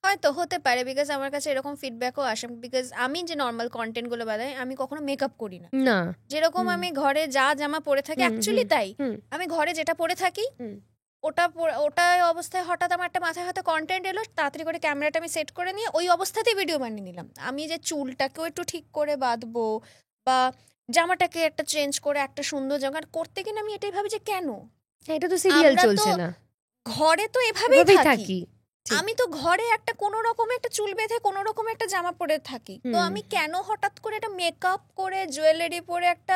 হয়তো হতে পারে, বিকজ আমার কাছে এরকম ফিডব্যাকও আসে, বিকজ আমি যে নর্মাল কন্টেন্ট গুলো বানাই আমি কখনো মেকআপ করি না, যেরকম আমি ঘরে যা জামা পরে থাকি অ্যাকচুয়ালি তাই, আমি ঘরে যেটা পরে থাকি ওটা অবস্থায় হঠাৎ আমার একটা মাথায় হয়তো কন্টেন্ট এলো, তাড়াতাড়ি করে ক্যামেরাটা আমি সেট করে নিয়ে ওই অবস্থাতেই ভিডিও বানিয়ে নিলাম। আমি যে চুলটাকেও একটু ঠিক করে বাঁধবো বা জামাটাকে একটা চেঞ্জ করে একটা সুন্দর জামা করতে কিনা আমি এটাই ভাবি যে কেন, এটা তো সিরিয়াল চলছে না, ঘরে তো এভাবেই থাকি, আমি তো ঘরে একটা কোনো রকমের একটা চুল বেঁধে কোনো রকমের একটা জামা পরে থাকি, তো আমি কেন হঠাৎ করে একটা মেকআপ করে জুয়েলারি পরে একটা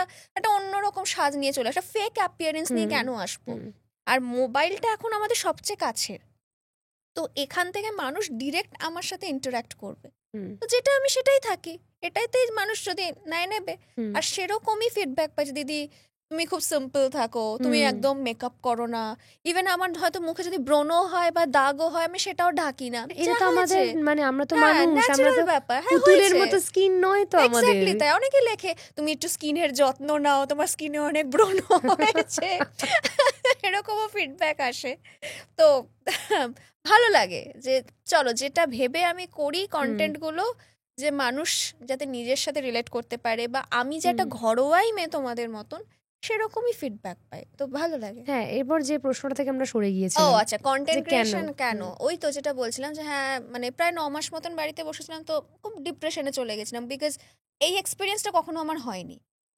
অন্যরকম সাজ নিয়ে চলে একটা ফেক অ্যাপিয়ারেন্স নিয়ে কেন আসবো? আর মোবাইলটা এখন আমাদের সবচেয়ে কাছের, তো এখান থেকে মানুষ ডিরেক্ট আমার সাথে ইন্টারঅ্যাক্ট করবে, তো যেটা আমি সেটাই থাকি, এটাইতেই মানুষ যদি নাই নেবে। আর সেরকমই ফিডব্যাক পাইছে, দিদি তুমি খুব সিম্পল থাকো, তুমি একদম মেকআপ করো না, ইভেন আমার হয়তো মুখে যদি ব্রণ হয় বা দাগও হয় আমি সেটাও ঢাকি না, এটা তো আমাদের মানে আমরা তো মানুষ, আমরা তো ব্যাপার, পুতুলের মতো স্কিন নয় তো আমাদের। এক্স্যাক্টলি তাই, অনেকে লেখে তুমি একটু স্কিনের যত্ন নাও, তোমার স্কিনে অনেক ব্রণ হয়েছে, এরকমও ফিডব্যাক আসে। তো ভালো লাগে যে চলো যেটা ভেবে আমি করি কন্টেন্ট গুলো, যে মানুষ যাতে নিজের সাথে রিলেট করতে পারে, বা আমি যে একটা ঘরোয়াই মেয়ে তোমাদের মতন, সেরকমই ফিডব্যাক পাই, তো ভালো লাগে। হ্যাঁ, এরপর যে প্রশ্নটা থেকে আমরা সরে গিয়েছিলাম, আচ্ছা কন্টেন্ট ক্রিয়েশন কেন, ওই তো যেটা বলছিলাম যে হ্যাঁ মানে প্রায় 9 মাস মতন বাড়িতে বসেছিলাম, তো খুব ডিপ্রেশনে চলে গেছিলাম, বিকজ এই এক্সপিরিয়েন্সটা কখনো আমার হয়নি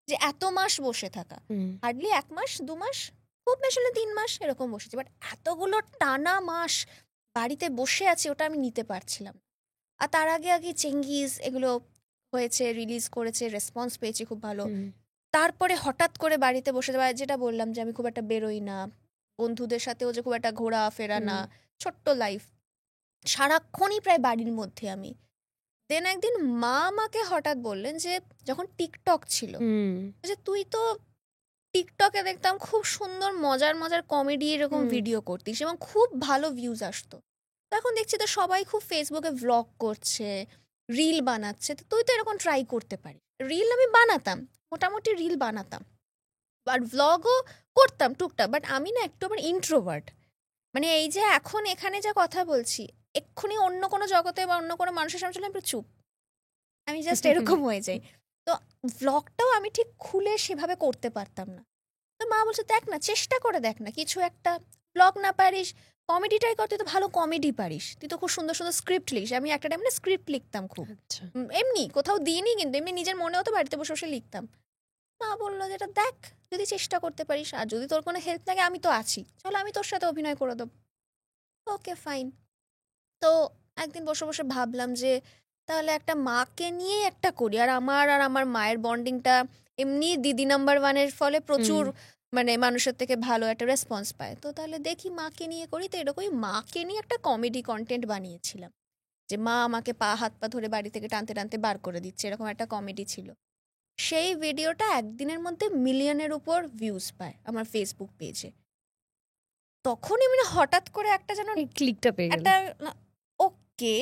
যে এত মাস বসে থাকা, হার্ডলি 1 মাস 2 মাস, খুব বেশি হলে 3 মাস এরকম বসেছি, বাট এতগুলো টানা মাস বাড়িতে বসে আছি ওটা আমি নিতে পারছিলাম। আর তার আগে চেঙ্গিস এগুলো হয়েছে, রিলিজ করেছে, রেসপন্স পেয়েছি খুব ভালো, তারপরে হঠাৎ করে বাড়িতে বসে যাওয়া, যেটা বললাম যে আমি খুব একটা বেরোই না, বন্ধুদের সাথেও যে খুব একটা ঘোরা ফেরা না, ছোট্ট লাইফ, সারাক্ষণই প্রায় বাড়ির মধ্যে আমি। দেন একদিন মা আমাকে হঠাৎ বললেন যে যখন টিকটক ছিল, যে তুই তো টিকটকে দেখতাম খুব সুন্দর মজার মজার কমেডি এরকম হুম। ভিডিও করতিস এবং খুব ভালো ভিউজ আসতো। তো এখন দেখছি তো সবাই খুব ফেসবুকে ভ্লগ করছে, রিল বানাচ্ছে, তো তুই তো এরকম ট্রাই করতে পারিস। রিল আমি বানাতাম, মোটামুটি রিল বানাতাম, আর ভ্লগও করতাম টুকটাক, বাট আমি না একটু আবার ইন্ট্রোভার্ট। মানে এই যে এখন এখানে যা কথা বলছি, এক্ষুনি অন্য কোনো জগতে বা অন্য কোনো মানুষের সামনে চলে আমি একটু চুপ, আমি জাস্ট এরকম হয়ে যাই। তো ভ্লগটাও আমি ঠিক খুলে সেভাবে করতে পারতাম না। তো মা বলছে দেখ না, চেষ্টা করে দেখ না কিছু একটা। ব্লগ না পারিস, কমেডিটাই কর, তুই তো ভালো কমেডি পারিস, তুই তো খুব সুন্দর সুন্দর স্ক্রিপ্ট লিখিস। আমি একটা টাইম না স্ক্রিপ্ট লিখতাম খুব, আচ্ছা। এমনি কোথাও দিইনি, কিন্তু এমনি নিজের মনেও তো বাড়িতে বসে বসে লিখতাম। মা বললো যেটা দেখ, যদি চেষ্টা করতে পারিস, আর যদি তোর কোনো হেল্প লাগে আমি তো আছি, চলো আমি তোর সাথে অভিনয় করে দেবো। Okay fine. তো একদিন বসে বসে ভাবলাম যে তাহলে একটা মাকে নিয়ে একটা করি। আর আমার মায়ের বন্ডিংটা এমনি দিদি নাম্বার ওয়ানের ফলে প্রচুর মানে মানুষের থেকে ভালো একটা রেসপন্স পায়। তো তাহলে দেখি মাকে নিয়ে করি। তো এরকমই মাকে নিয়ে একটা কমেডি কন্টেন্ট বানিয়েছিলাম, যে মা আমাকে পা হাত পা ধরে বাড়ি থেকে টানতে টানতে বার করে দিচ্ছে, এরকম একটা কমেডি ছিল। সেই ভিডিওটা একদিনের মধ্যে মিলিয়নের উপর ভিউজ পায় আমার ফেসবুক পেজে। তখনই মানে হঠাৎ করে একটা যেন এই ক্লিকটা পেয়ে গেল। একটা ওকে,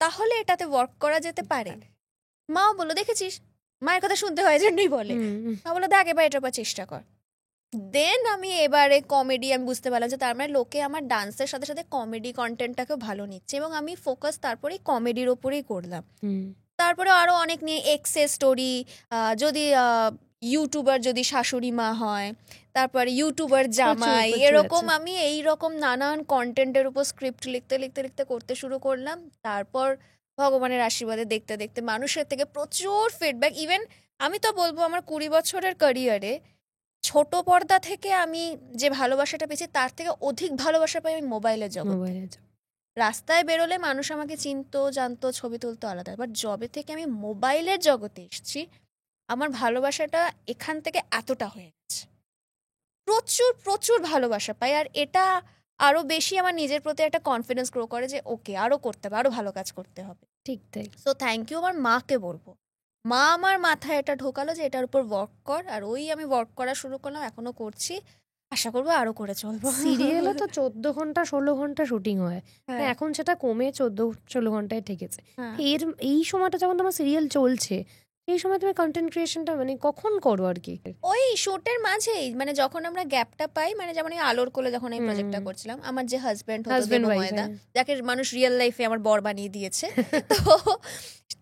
তাহলে এটাতে ওয়ার্ক করা যেতে পারে। মাও বললো দেখেছিস, মায়ের কথা শুনতে হয় জন্যই বলে। মা বললো দেখ এবার এটার উপর চেষ্টা কর। দেন আমি এবারে কমেডি, আমি বুঝতে পারলাম যে তার মানে লোকে আমার ডান্সের সাথে সাথে কমেডি কন্টেন্টটাকেও ভালো নিচ্ছে, এবং আমি ফোকাস তারপরেই কমেডির ওপরেই করলাম। তারপরে আরো অনেক নিয়ে এক্সেস স্টোরি, যদি ইউটিউবার যদি শাশুড়ি মা হয়, তারপরে ইউটিউবার জামাই, প্রচুর এরকম আছে। আমি এই রকম নানান কন্টেন্টের উপর স্ক্রিপ্ট লিখতে লিখতে লিখতে করতে শুরু করলাম। তারপর ভগবানের আশীর্বাদে দেখতে দেখতে মানুষের থেকে প্রচুর ফিডব্যাক। ইভেন আমি তো বলবো আমার 20 বছরের ক্যারিয়ারে ছোট পর্দা থেকে আমি যে ভালোবাসাটা পেয়েছি তার থেকে অধিক ভালোবাসা পাই আমি মোবাইলের জগৎ। রাস্তায় বেরোলে মানুষ আমাকে চিনতো, জানতো, ছবি তুলতো আলাদা, বাট জবে থেকে আমি মোবাইলের জগতে এসেছি, আমার ভালোবাসাটা এখান থেকে এতটা হয়ে গেছে। প্রচুর প্রচুর ভালোবাসা পাই, আর এটা আরো বেশি আমার নিজের প্রতি একটা কনফিডেন্স গ্রো করে যে ওকে আরো করতে হবে, আরো ভালো কাজ করতে হবে। ঠিক তাই। সো থ্যাংক ইউ আমার মাকে বলবো। মা আমার মাথায় এটা ঢোকালো যে এটার উপর ওয়ার্ক কর, আর ওই আমি ওয়ার্ক করা শুরু করলাম, এখনো করছি, আশা করবো আরো করে চলবো। সিরিয়ালও তো 14 ঘন্টা 16 ঘন্টা শুটিং হয়, এখন সেটা কমে 14-16 ঘন্টায় ঠেকেছে। এই সময়টা যখন তোমার সিরিয়াল চলছে, এই সময় তুমি কন্টেন্ট ক্রিয়েশনটা মানে কখন করো আর কি? ওই শুটের মাঝেই, মানে যখন আমরা গ্যাপটা পাই, মানে যেমন এই আলোর কোলে যখন এই প্রজেক্টটা করছিলাম, আমার যে হাজবেন্ড হতো দেবময়দা, যাকে মানুষ রিয়েল লাইফে আমার বর বানিয়ে দিয়েছে,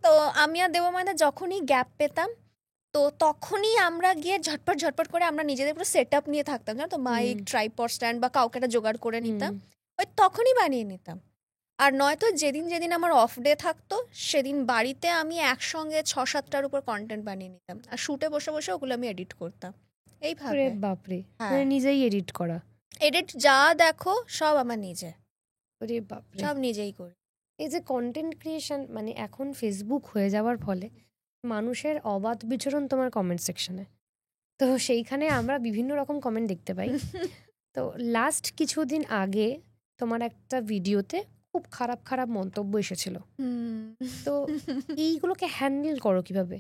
তো আমি আর দেবময়দা যখনই গ্যাপ পেতাম, তো তখনই আমরা গিয়ে ঝটপট ঝটপট করে আমরা নিজেদের পুরো সেট আপ নিয়ে থাকতাম, জানো তো, মাইক, ট্রাইপড স্ট্যান্ড বা কাউকে একটা জোগাড় করে নিতাম, ওই তখনই বানিয়ে নিতাম। আর নয়তো যেদিন যেদিন আমার অফ ডে থাকতো সেদিন বাড়িতে আমি একসঙ্গে 6-7টার উপর কন্টেন্ট বানিয়ে নিতাম, আর শুটে বসে বসে ওগুলো আমি এডিট করতাম এইভাবে। বাপরে, মানে নিজেই এডিট করা, এডিট যা দেখো সব আমার নিজে, ওরে বাপরে, সব নিজেই করি। এই যে কন্টেন্ট ক্রিয়েশন, মানে এখন ফেসবুক হয়ে যাওয়ার ফলে মানুষের অবাধ বিচরণ তোমার কমেন্ট সেকশনে, তো সেইখানে আমরা বিভিন্ন রকম কমেন্ট দেখতে পাই। তো লাস্ট কিছুদিন আগে তোমার একটা ভিডিওতে খুব খারাপ খারাপ মন্তব্য এসেছিল, তো এইগুলোকে হ্যান্ডেল করো কিভাবে?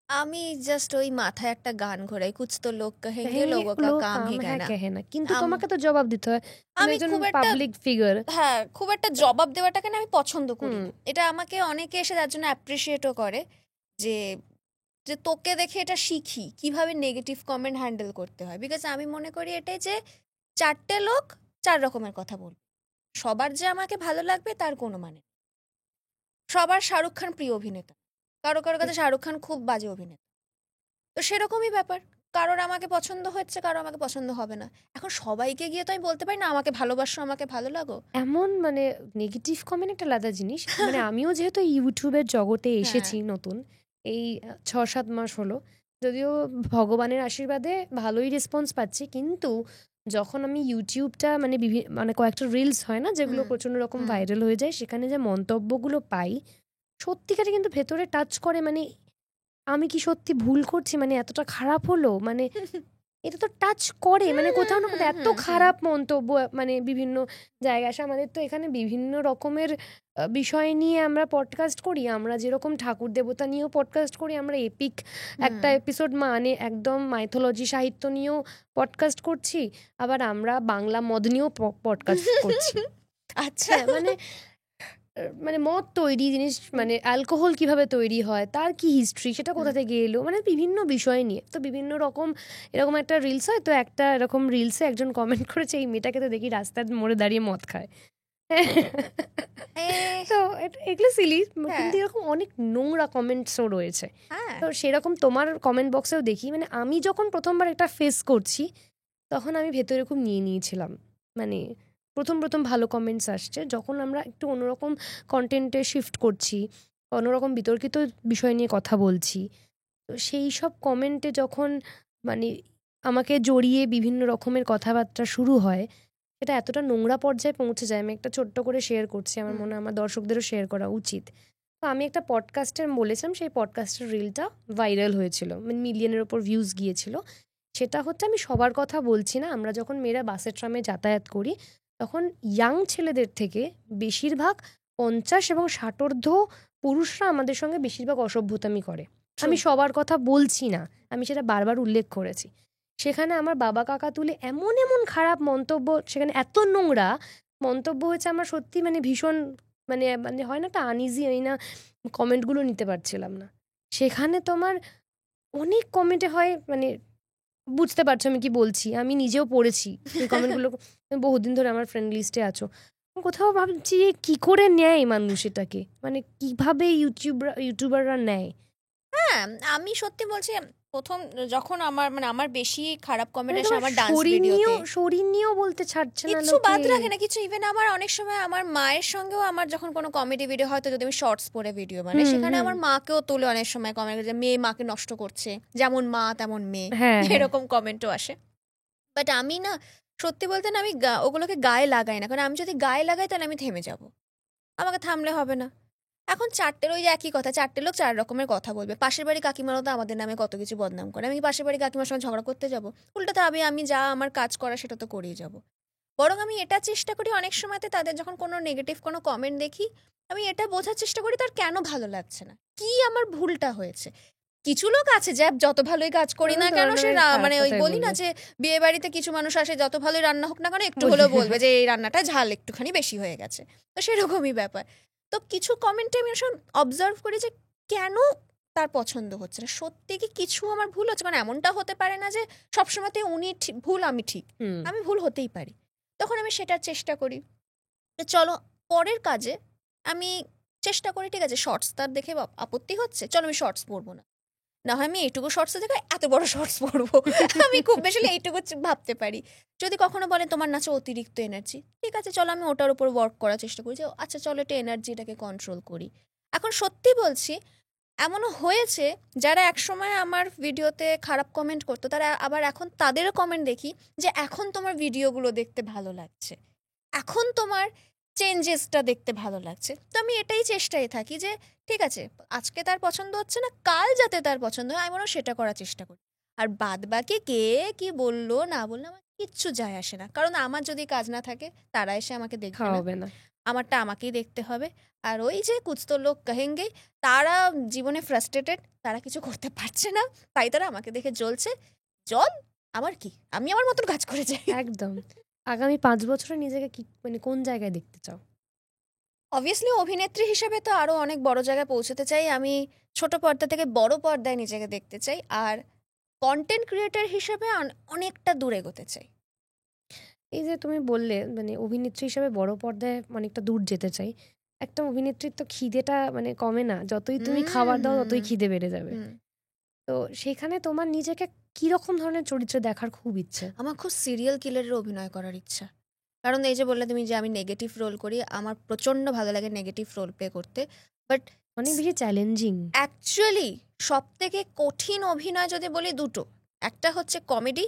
আমি জাস্ট ওই মাথায় একটা গান ঘোরাই, কুছ তো লোক কহেঙ্গে লোগোं का काम ही कहना, কিন্তু তোমাকে তো জবাব দিতে হয়, আমি খুব একটা পাবলিক ফিগার। হ্যাঁ, খুব একটা জবাব দেওয়াটাকে না আমি পছন্দ করি না। এটা আমাকে অনেকে এসে তার জন্য অ্যাপ্রিসিয়েটও করে, যে যে তোকে দেখে এটা শিখি কিভাবে নেগেটিভ কমেন্ট হ্যান্ডেল করতে হয়। বিকজ আমি মনে করি এটাই যে 4টে লোক 4 রকমের কথা বলবে, সবার যে আমাকে ভালো লাগবে তার কোনো মানে। সবার শাহরুখ খান প্রিয় অভিনেতা, কারো কারো কাছে শাহরুখ খান খুব বাজে অভিনেতা, তো সেরকমই ব্যাপার, কারোর আমাকে পছন্দ হচ্ছে, কারো আমাকে পছন্দ হবে না। এখন সবাইকে গিয়ে তো আমি বলতে পারি না আমাকে ভালোবাসো, আমাকে ভালো লাগো, এমন মানে নেগেটিভ কমেন্ট একটা আলাদা জিনিস। মানে আমিও যেহেতু ইউটিউবের জগতে এসেছি নতুন, এই 6-7 মাস হলো, যদিও ভগবানের আশীর্বাদে ভালোই রেসপন্স পাচ্ছি, কিন্তু যখন আমি ইউটিউবটা মানে কয়েকটা রিলস হয় না যেগুলো প্রচন্ড রকম ভাইরাল হয়ে যায়, সেখানে যে মন্তব্যগুলো পাই সত্যিকারে কিন্তু ভেতরে টাচ করে, মানে আমি কি সত্যি ভুল করছি, মানে এতটা খারাপ হলো, মানে এটা তো টাচ করে, মানে কোথাও না কোথাও এত খারাপ মন্তব্য মানে বিভিন্ন জায়গায় আসে। আমাদের তো এখানে বিভিন্ন রকমের বিষয় নিয়ে আমরা পডকাস্ট করি, আমরা যেরকম ঠাকুর দেবতা নিয়েও পডকাস্ট করি, আমরা এপিক একটা এপিসোড মানে একদম মাইথোলজি সাহিত্য নিয়েও পডকাস্ট করছি, আবার আমরা বাংলা মদ নিয়েও পডকাস্ট করছি। আচ্ছা, মানে মানে মদ তৈরি জিনিস, মানে অ্যালকোহল কিভাবে তৈরি হয়, তার কি হিস্ট্রি, সেটা কোথা থেকে এলো, মানে বিভিন্ন বিষয় নিয়ে। তো বিভিন্ন রকম এরকম একটা রিলস হয়, তো একটা এরকম রিলসে একজন কমেন্ট করেছে, এই মেয়েটাকে তো দেখি রাস্তার মোড়ে দাঁড়িয়ে মদ খায়। তো এগুলো সিলি, কিন্তু এরকম অনেক নোংরা কমেন্টসও রয়েছে। তো সেরকম তোমার কমেন্ট বক্সেও দেখি, মানে আমি যখন প্রথমবার এটা ফেস করছি তখন আমি ভেতরে খুব নিয়ে নিয়েছিলাম, মানে প্রথম ভালো কমেন্টস আসছে, যখন আমরা একটু অন্যরকম কন্টেন্টে শিফট করছি, অন্যরকম বিতর্কিত বিষয় নিয়ে কথা বলছি, তো সেই সব কমেন্টে যখন মানে আমাকে জড়িয়ে বিভিন্ন রকমের কথাবার্তা শুরু হয়, এটা এতটা নোংরা পর্যায়ে পৌঁছে যায়। আমি একটা ছোট্ট করে শেয়ার করছি, আমার মনে হয় আমার দর্শকদেরও শেয়ার করা উচিত। তো আমি একটা পডকাস্টের বলেছিলাম, সেই পডকাস্টের রিলটা ভাইরাল হয়েছিল, মানে মিলিয়নের ওপর ভিউজ গিয়েছিল। সেটা হচ্ছে, আমি সবার কথা বলছি না, আমরা যখন মেয়েরা বাসে ট্রামে যাতায়াত করি তখন ইয়াং ছেলেদের থেকে বেশিরভাগ 50 এবং 60 পুরুষরা আমাদের সঙ্গে বেশিরভাগ অসভ্যতামি করে। আমি সবার কথা বলছি না, আমি সেটা বারবার উল্লেখ করেছি। সেখানে আমার বাবা কাকা তুলে এমন এমন খারাপ মন্তব্য, সেখানে এত নোংরা মন্তব্য হয়েছে, আমার সত্যি মানে ভীষণ মানে মানে হয় না একটা আনইজি, আমি না কমেন্টগুলো নিতে পারছিলাম না। সেখানে তোমার অনেক কমেন্টে হয়, মানে বুঝতে পারছো আমি কি বলছি, আমি নিজেও পড়েছি এই কমেন্টগুলো, বহুদিন ধরে আমার ফ্রেন্ড লিস্টে আছো। কোথাও ভাবছি কি করে নেয় মানুষ এটাকে, মানে কিভাবে ইউটিউবাররা নেয়। হ্যাঁ, আমি সত্যি বলছি, প্রথম যখন আমার বেশি খারাপ কমেন্ট আসে আমার ডান্স ভিডিওতে, শরীর নিয়েও বলতে ছাড়ছে না, কিছু বাদ রাখে না কিছু। ইভেন আমার অনেক সময় আমার মায়ের সঙ্গেও আমার যখন কোনো কমেডি ভিডিও হয়তো যদি আমি শর্টস পরে ভিডিও মানে সেখানে আমার মাকেও তুলে অনেক সময় কমেন্ট করে যে মেয়ে মাকে নষ্ট করছে, যেমন মা তেমন মেয়ে, এরকম কমেন্টও আসে। বাট আমি না, সত্যি বলতে না, আমি ওগুলোকে গায়ে লাগাই না, কারণ আমি যদি গায়ে লাগাই তাহলে আমি থেমে যাব, আমাকে থামলে হবে না। এখন চারটের ওই একই কথা, চারটে লোক চার রকমের কথা বলবে। পাশের বাড়ি কাকিমারও তো আমাদের নামে কত কিছু বদনাম করে, আমি পাশের বাড়ি কাকিমার সঙ্গে ঝগড়া করতে যাবো? উল্টাতে আমি যা আমার কাজ করা সেটা তো করেই যাব। বরং আমি এটা চেষ্টা করি অনেক সময়তে তাদের যখন কোনো নেগেটিভ কোনো কমেন্ট দেখি, আমি এটা বোঝার চেষ্টা করি তার কেন ভালো লাগছে না, কি আমার ভুলটা হয়েছে। কিছু লোক আছে যে যত ভালোই কাজ করি না কেন সে মানে ওই বলি না যে বিয়ে বাড়িতে কিছু মানুষ আসে, যত ভালোই রান্না হোক না কেন একটু হলেও বলবে যে এই রান্নাটা ঝাল একটুখানি বেশি হয়ে গেছে। তো সেরকমই ব্যাপার। তো কিছু কমেন্টে আমি আসলে অবজার্ভ করি যে কেন তার পছন্দ হচ্ছে না, সত্যি কি কিছু আমার ভুল হচ্ছে? কারণ এমনটা হতে পারে না যে সবসময়তে উনি ভুল আমি ঠিক, আমি ভুল হতেই পারি। তখন আমি সেটার চেষ্টা করি চলো পরের কাজে আমি চেষ্টা করি, ঠিক আছে শর্টস তার দেখে আপত্তি হচ্ছে, চলো আমি শর্টস পরবো না, না হয় আমি এইটুকু শর্টসে দেখে এত বড় শর্টস পরবো। আমি খুব বেশি এইটুকু ভাবতে পারি। যদি কখনো বলে তোমার নাচে অতিরিক্ত এনার্জি, ঠিক আছে চলো আমি ওটার উপর ওয়ার্ক করার চেষ্টা করি যে আচ্ছা চলো এটা এনার্জিটাকে কন্ট্রোল করি। এখন সত্যি বলছি, এমনও হয়েছে যারা একসময় আমার ভিডিওতে খারাপ কমেন্ট করতো, তারা আবার এখন তাদেরও কমেন্ট দেখি যে এখন তোমার ভিডিওগুলো দেখতে ভালো লাগছে, এখন তোমার চেঞ্জেসটা দেখতে ভালো লাগছে। তো আমি এটাই চেষ্টায় থাকি যে ঠিক আছে আজকে তার পছন্দ হচ্ছে না, কাল যাতে তার পছন্দ হয় আমি সেটা করার চেষ্টা করি। আর বাদ বাকি কে কি বললো না বললো আমার কিচ্ছু যায় আসে না, কারণ আমার যদি কাজ না থাকে তারা এসে আমাকে দেখবে না, আমারটা আমাকেই দেখতে হবে। আর ওই যে কুছ তো লোক কহেঙ্গে, তারা জীবনে ফ্রাস্ট্রেটেড, তারা কিছু করতে পারছে না, তাই তারা আমাকে দেখে জ্বলছে, জল আমার কি, আমি আমার মতন কাজ করে যাই। একদম। আগামী 5 বছরে নিজেকে কি মানে কোন জায়গায় দেখতে চাও? অবভিয়াসলি অভিনেত্রী হিসেবে তো আরো অনেক বড় জায়গায় পৌঁছতে চাই, আমি ছোট পর্দা থেকে বড় পর্দায় নিজেকে দেখতে চাই। আর কন্টেন্ট ক্রিয়েটর হিসেবে অনেকটা দূরে এগোতে চাই। এই যে তুমি বললে মানে অভিনেত্রী হিসেবে বড় পর্দায় অনেকটা দূর যেতে চাই, একটা অভিনেত্রীর তো খিদেটা মানে কমে না, যতই তুমি খাবার দাও ততই খিদে বেড়ে যাবে। তো সেখানে তোমার নিজেকে কিরকম ধরনের চরিত্র দেখার খুব ইচ্ছে? আমার খুব সিরিয়াল কিলারের অভিনয় করার ইচ্ছা, কারণ এই যে বললে তুমি যে আমি নেগেটিভ রোল করি, আমার প্রচন্ড ভালো লাগে নেগেটিভ রোল প্লে করতে। বাট অনেক বেশি চ্যালেঞ্জিং অ্যাকচুয়ালি। সব থেকে কঠিন অভিনয় যদি বলি দুটো, একটা হচ্ছে কমেডি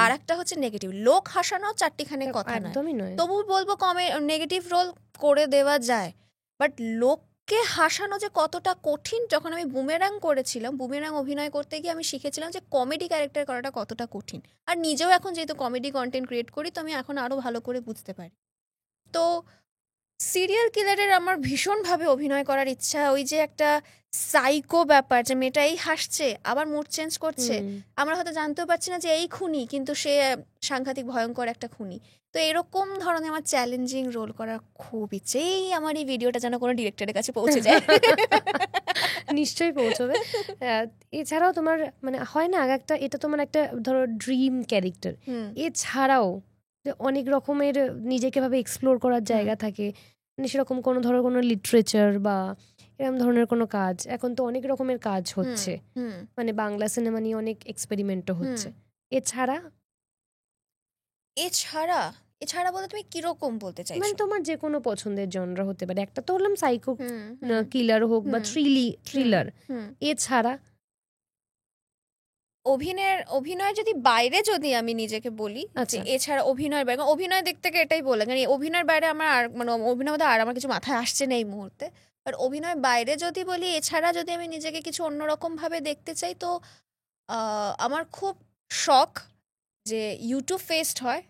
আর একটা হচ্ছে নেগেটিভ। লোক হাসানো চারটিখানে কথা নয়, তবু বলবো নেগেটিভ রোল করে দেওয়া যায়, বাট লোক লোককে হাসানো যে কতটা কঠিন, যখন আমি বুমেরাং করেছিলাম, বুমেরাং অভিনয় করতে গিয়ে আমি শিখেছিলাম যে কমেডি ক্যারেক্টার করাটা কতটা কঠিন। আর নিজেও এখন যেহেতু কমেডি কন্টেন্ট ক্রিয়েট করি, তো আমি এখন আরও ভালো করে বুঝতে পারি। তো সিরিয়াল কিলারের আমার ভীষণভাবে অভিনয় করার ইচ্ছা। ওই যে একটা সাইকো ব্যাপার, যে মেয়েটা এই হাসছে আবার মুড চেঞ্জ করছে, আমরা হয়তো জানতেও পারছি না যে এই খুনি, কিন্তু সে সাংঘাতিক ভয়ঙ্কর একটা খুনি। তো এরকম ধরনের আমার চ্যালেঞ্জিং রোল করার খুব ইচ্ছে। এই আমার এই ভিডিওটা যেন কোনো ডিরেক্টরের কাছে পৌঁছে যায়। নিশ্চয়ই পৌঁছবে। এছাড়াও তোমার মানে হয় না একটা, এটা তোমার একটা ধরো ড্রিম ক্যারেক্টার, এছাড়াও যে অনেক রকমের নিজেকে ভাবে এক্সপ্লোর করার জায়গা থাকে, মানে সেরকম কোনো ধরো কোনো লিটারেচার বা এরকম ধরনের কোনো কাজ, এখন তো অনেক রকমের কাজ হচ্ছে, মানে বাংলা সিনেমা নিয়ে অনেক এক্সপেরিমেন্টও হচ্ছে। এছাড়া এছাড়া এছাড়া বলতে তুমি কিরকম বলতে চাইছো? মানে তোমার যে কোনো পছন্দের জনরা হতে পারে, একটা তো হলাম সাইকো কিলার হোক বা থ্রিলার, এছাড়া অভিনয় যদি বাইরে যদি আমি নিজেকে বলি, এছাড়া অভিনয়ের বাইরে, অভিনয় দিক থেকে এটাই বলে, কারণ অভিনয়ের বাইরে আমার আর মানে অভিনয় মধ্যে আর আমার কিছু মাথায় আসছে না এই মুহূর্তে। আর অভিনয় বাইরে যদি বলি, এছাড়া যদি আমি নিজেকে কিছু অন্যরকম ভাবে দেখতে চাই, তো আমার খুব শখ যে ইউটিউব ফেস্ট হয়,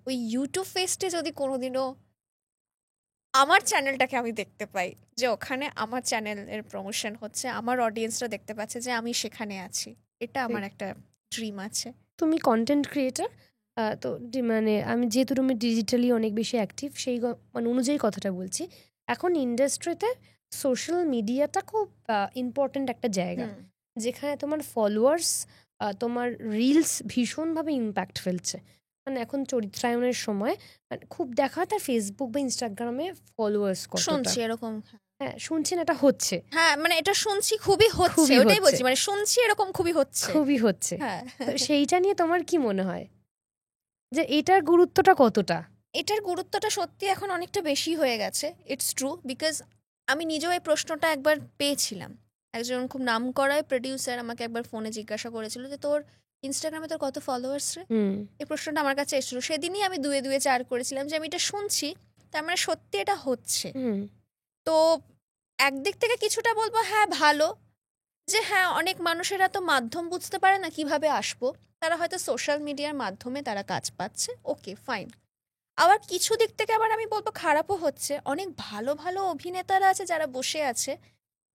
ওই ইউটিউব ফেস্টে যদি কোনোদিনও আমার চ্যানেলটাকে আমি দেখতে পাই, যে ওখানে আমার চ্যানেলের প্রমোশন হচ্ছে, আমার অডিয়েন্সরা দেখতে পাচ্ছে যে আমি সেখানে আছি, এটা আমার একটা ড্রিম আছে। তুমি কন্টেন্ট ক্রিয়েটার, তো মানে আমি যেহেতু তুমি ডিজিটালি অনেক বেশি অ্যাক্টিভ, সেই মানে অনুযায়ী কথাটা বলছি, এখন ইন্ডাস্ট্রিতে সোশ্যাল মিডিয়াটা খুব ইম্পর্ট্যান্ট একটা জায়গা, যেখানে তোমার ফলোয়ার্স, তোমার রিলস ভীষণভাবে ইম্প্যাক্ট ফেলছে। মানে এখন চরিত্রায়নের সময় খুব দেখা হয় তার ফেসবুক বা ইনস্টাগ্রামে ফলোয়ার্স কতটা, শুনছি এরকম, হ্যাঁ শুনছি না, এটা হচ্ছে, হ্যাঁ মানে এটা শুনছি খুবই হচ্ছে, ওটাই বলছি, মানে শুনছি এরকম খুবই হচ্ছে। হ্যাঁ, তো সেইটা নিয়ে তোমার কি মনে হয় যে এটার গুরুত্বটা কতটা? এটার গুরুত্বটা সত্যি এখন অনেকটা বেশি হয়ে গেছে, ইটস ট্রু, বিকজ আমি নিজেও এই প্রশ্নটা একবার পেয়েছিলাম। একজন খুব নামকরা প্রডিউসার আমাকে একবার ফোনে জিজ্ঞাসা করেছিল যে তোর ইনস্টাগ্রামে তোর কত ফলোয়ার্স রে, এই প্রশ্নটা আমার কাছে এসেছিল। সেদিনই আমি 2-4 করেছিলাম যে আমি এটা শুনছি, তার মানে সত্যি এটা হচ্ছে। তো একদিক থেকে কিছুটা বলবো হ্যাঁ ভালো, যে হ্যাঁ অনেক মানুষেরা তো মাধ্যম বুঝতে পারে না কিভাবে আসবো, তারা হয়তো সোশ্যাল মিডিয়ার মাধ্যমে তারা কাজ পাচ্ছে, ওকে ফাইন। আবার কিছু দিক থেকে আবার আমি বলবো খারাপও হচ্ছে, অনেক ভালো ভালো অভিনেতারা আছে যারা বসে আছে,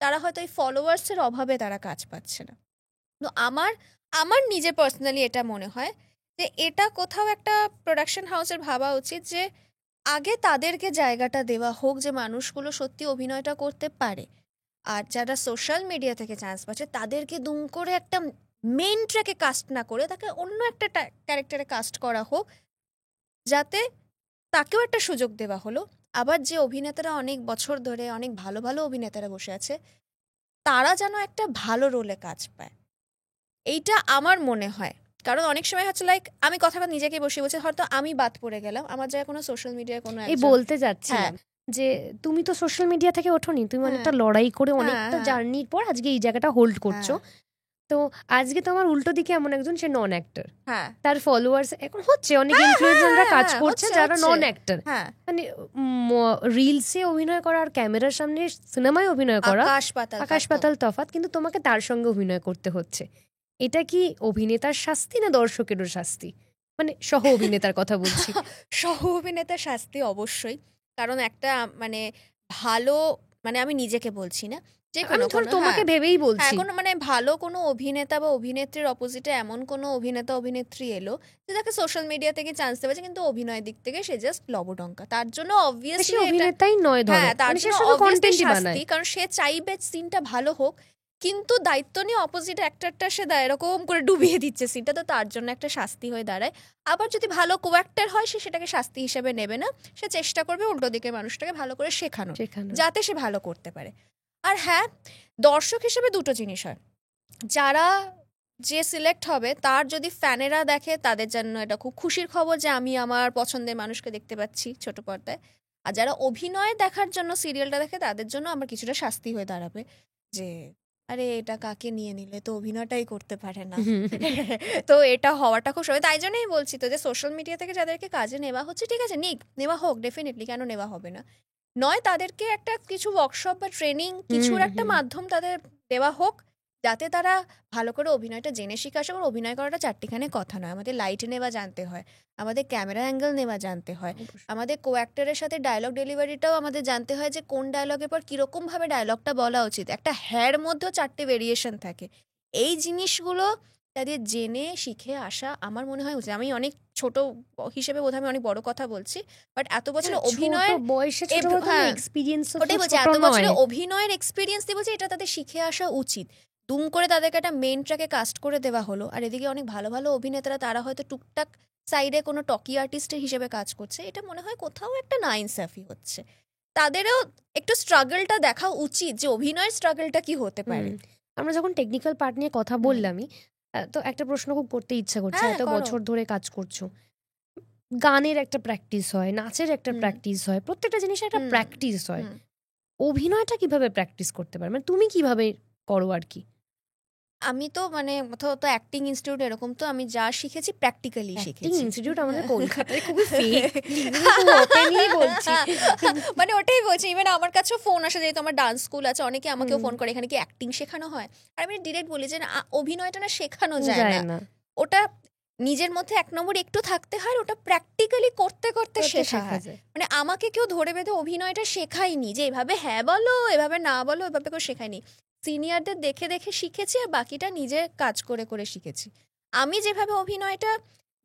তারা হয়তো এই ফলোয়ার্সের অভাবে তারা কাজ পাচ্ছে না। তো আমার নিজে পার্সোনালি এটা মনে হয় যে এটা কোথাও একটা প্রোডাকশন হাউসের ভাবা উচিত যে আগে তাদেরকে জায়গাটা দেওয়া হোক যে মানুষগুলো সত্যি অভিনয়টা করতে পারে, আর যারা সোশ্যাল মিডিয়া থেকে চান্স পাচ্ছে তাদেরকে দুম করে একটা মেইন ট্র্যাকে কাস্ট না করে তাকে অন্য একটা ক্যারেক্টারে কাস্ট করা হোক, যাতে তাকেও একটা সুযোগ দেওয়া হলো। আবার যে অভিনেতারা অনেক বছর ধরে অনেক ভালো ভালো অভিনেতারা বসে আছে, তারা যেন একটা ভালো রোলে কাজ পায়, এইটা আমার মনে হয়। কারণ অনেক সময় হচ্ছে লাইক আমি কথা নিজেকে বসে বসে হয়তো আমি বাদ পড়ে গেলাম, আমার জায়গায় কোনো সোশ্যাল মিডিয়ায় কোনো এই বলতে যাচ্ছি যে তুমি তো সোশ্যাল মিডিয়া থেকে ওঠোনি, তুমি অনেকটা লড়াই করে অনেকটা জার্নির পর আজকে এই জায়গাটা হোল্ড করছো। তো আজকে তো আমার উল্টো দিকে এমন একজন, সে নন অ্যাক্টর, তার ফলোয়ার্স এখন হচ্ছে, অনেক ইনফ্লুয়েন্সাররা কাজ করছে যারা নন অ্যাক্টর, মানে রিলসে অভিনয় করা আর ক্যামেরার সামনে সিনেমায় অভিনয় করা আকাশ পাতাল তফাৎ, কিন্তু তোমাকে তার সঙ্গে অভিনয় করতে হচ্ছে। এটা কি অভিনেতার শাস্তি না দর্শকেরও শাস্তি? মানে সহ অভিনেতার কথা বলছি। সহ অভিনেতার শাস্তি অবশ্যই, কারণ একটা মানে ভালো, মানে আমি নিজেকে বলছি না, যে তোমাকে ভেবেই বলছি, কোনো মানে ভালো কোনো অভিনেতা বা অভিনেত্রীর অপোজিটে এমন কোনো অভিনেতা অভিনেত্রী এলো যে তাকে সোশ্যাল মিডিয়া থেকে চান্স দেবে, কিন্তু অভিনয় দিক থেকে সে জাস্ট লবডঙ্কা, তার জন্য অবভিয়াসলি অভিনেতাই নয়, তার জন্য অবভিয়াসলি শাস্তি, কারণ সে চাইবে সিনটা ভালো হোক, কিন্তু দায়িত্ব নিয়ে অপোজিট অ্যাক্টরটা সে এরকম করে ডুবিয়ে দিচ্ছে সিনটা, তো তার জন্য একটা শাস্তি হয়ে দাঁড়ায়। আবার যদি ভালো কো অ্যাক্টর হয়, সে সেটাকে শাস্তি হিসেবে নেবে না, সে চেষ্টা করবে উল্টো দিকে মানুষটাকে ভালো করে শেখানো যাতে সে ভালো করতে পারে। আর হ্যাঁ, দর্শক হিসেবে দুটো জিনিস হয়, যারা যে সিলেক্ট হবে তার যদি ফ্যানেরা দেখে তাদের জন্য এটা খুব খুশির খবর যে আমি আমার পছন্দের মানুষকে দেখতে পাচ্ছি ছোট পর্দায়, আর যারা অভিনয় দেখার জন্য সিরিয়ালটা দেখে তাদের জন্য আমার কিছুটা শাস্তি হয়ে দাঁড়াবে যে আরে এটা কাকে নিয়ে নিলে, তো অভিনয়টাই করতে পারে না। তো এটা হওয়াটা খুব সবাই, তাই জন্যই বলছি তো যে সোশ্যাল মিডিয়া থেকে যাদেরকে কাজে নেওয়া হচ্ছে, ঠিক আছে নিক, নেওয়া হোক, ডেফিনেটলি, কেন নেওয়া হবে না, নয় তাদেরকে একটা কিছু ওয়ার্কশপ বা ট্রেনিং কিছুর একটা মাধ্যম তাদের দেওয়া হোক, যাতে তারা ভালো করে অভিনয়টা জেনে শিখে আসে। অভিনয় করাটা চারটিখানে কথা নয়, আমাদের লাইট নেওয়া জানতে হয়, আমাদের ক্যামেরা অ্যাঙ্গেল নেওয়া জানতে হয়, আমাদের কো অ্যাক্টরের সাথে ডায়লগ ডেলিভারিটাও আমাদের জানতে হয় যে কোন ডায়লগের পর কীরকমভাবে ডায়লগটা বলা উচিত। একটা হ্যার মধ্যেও 4টে ভেরিয়েশন থাকে। এই জিনিসগুলো তাদের জেনে শিখে আসা আমার মনে হয় উচিত। আমি অনেক ছোট হিসেবে বোধহয় আমি অনেক বড় কথা বলছি, বাট এত বছর অভিনয়ের ওটাই বলছি, এত বছর অভিনয়ের এক্সপিরিয়েন্স দিয়ে বলছি এটা তাদের শিখে আসা উচিত। দুম করে তাদেরকে একটা মেন ট্র্যাকে কাস্ট করে দেওয়া হলো, আর এদিকে অনেক ভালো ভালো অভিনেতারা তারা হয়তো টুকটাক সাইডে কোনো টকি আর্টিস্টের হিসেবে কাজ করছে। এটা মনে হয় কোথাও একটা নাইনসাফি হচ্ছে। তাদেরও একটু স্ট্রাগলটা দেখা উচিত যে অভিনয়ের স্ট্রাগলটা কি হতে পারে। আমরা যখন টেকনিক্যাল পার্ট নিয়ে কথা বললামই, তো একটা প্রশ্ন খুব করতে ইচ্ছা করছে। এত বছর ধরে কাজ করছো, গানের একটা প্র্যাকটিস হয়, নাচের একটা প্র্যাকটিস হয়, প্রত্যেকটা জিনিসের একটা প্র্যাকটিস হয়। অভিনয়টা কিভাবে প্র্যাকটিস করতে পারে, মানে তুমি কিভাবে করো আর কি? আমি তো মানে কোথাও তো অ্যাক্টিং ইনস্টিটিউট এরকম তো আমি যা শিখেছি প্র্যাকটিক্যালি শিখেছি। ইনস্টিটিউট আমাদের কলকাতায় খুবই ফেক, ওপেনলি বলছি। মানে ওটাই বলছি, ইভেন আমার কাছেও ফোন আসে, যেহেতু আমার ডান্স স্কুল আছে, অনেকে আমাকেও ফোন করে এখানে কি অ্যাক্টিং শেখানো হয়। আর আমি ডিরেক্ট বলি যে অভিনয়টা না শেখানো যায় না, ওটা নিজের মধ্যে এক নম্বর একটু থাকতে হয়, ওটা প্র্যাকটিক্যালি করতে করতে শেখা হয়। মানে আমাকে কেউ ধরে বেঁধে অভিনয়টা শেখায়নি যে এভাবে হ্যাঁ বলো, এভাবে না বলো, এভাবে কেউ শেখায়নি। সিনিয়রদের দেখে দেখে শিখেছি, আর বাকিটা নিজে কাজ করে করে শিখেছি। আমি যেভাবে অভিনয়টা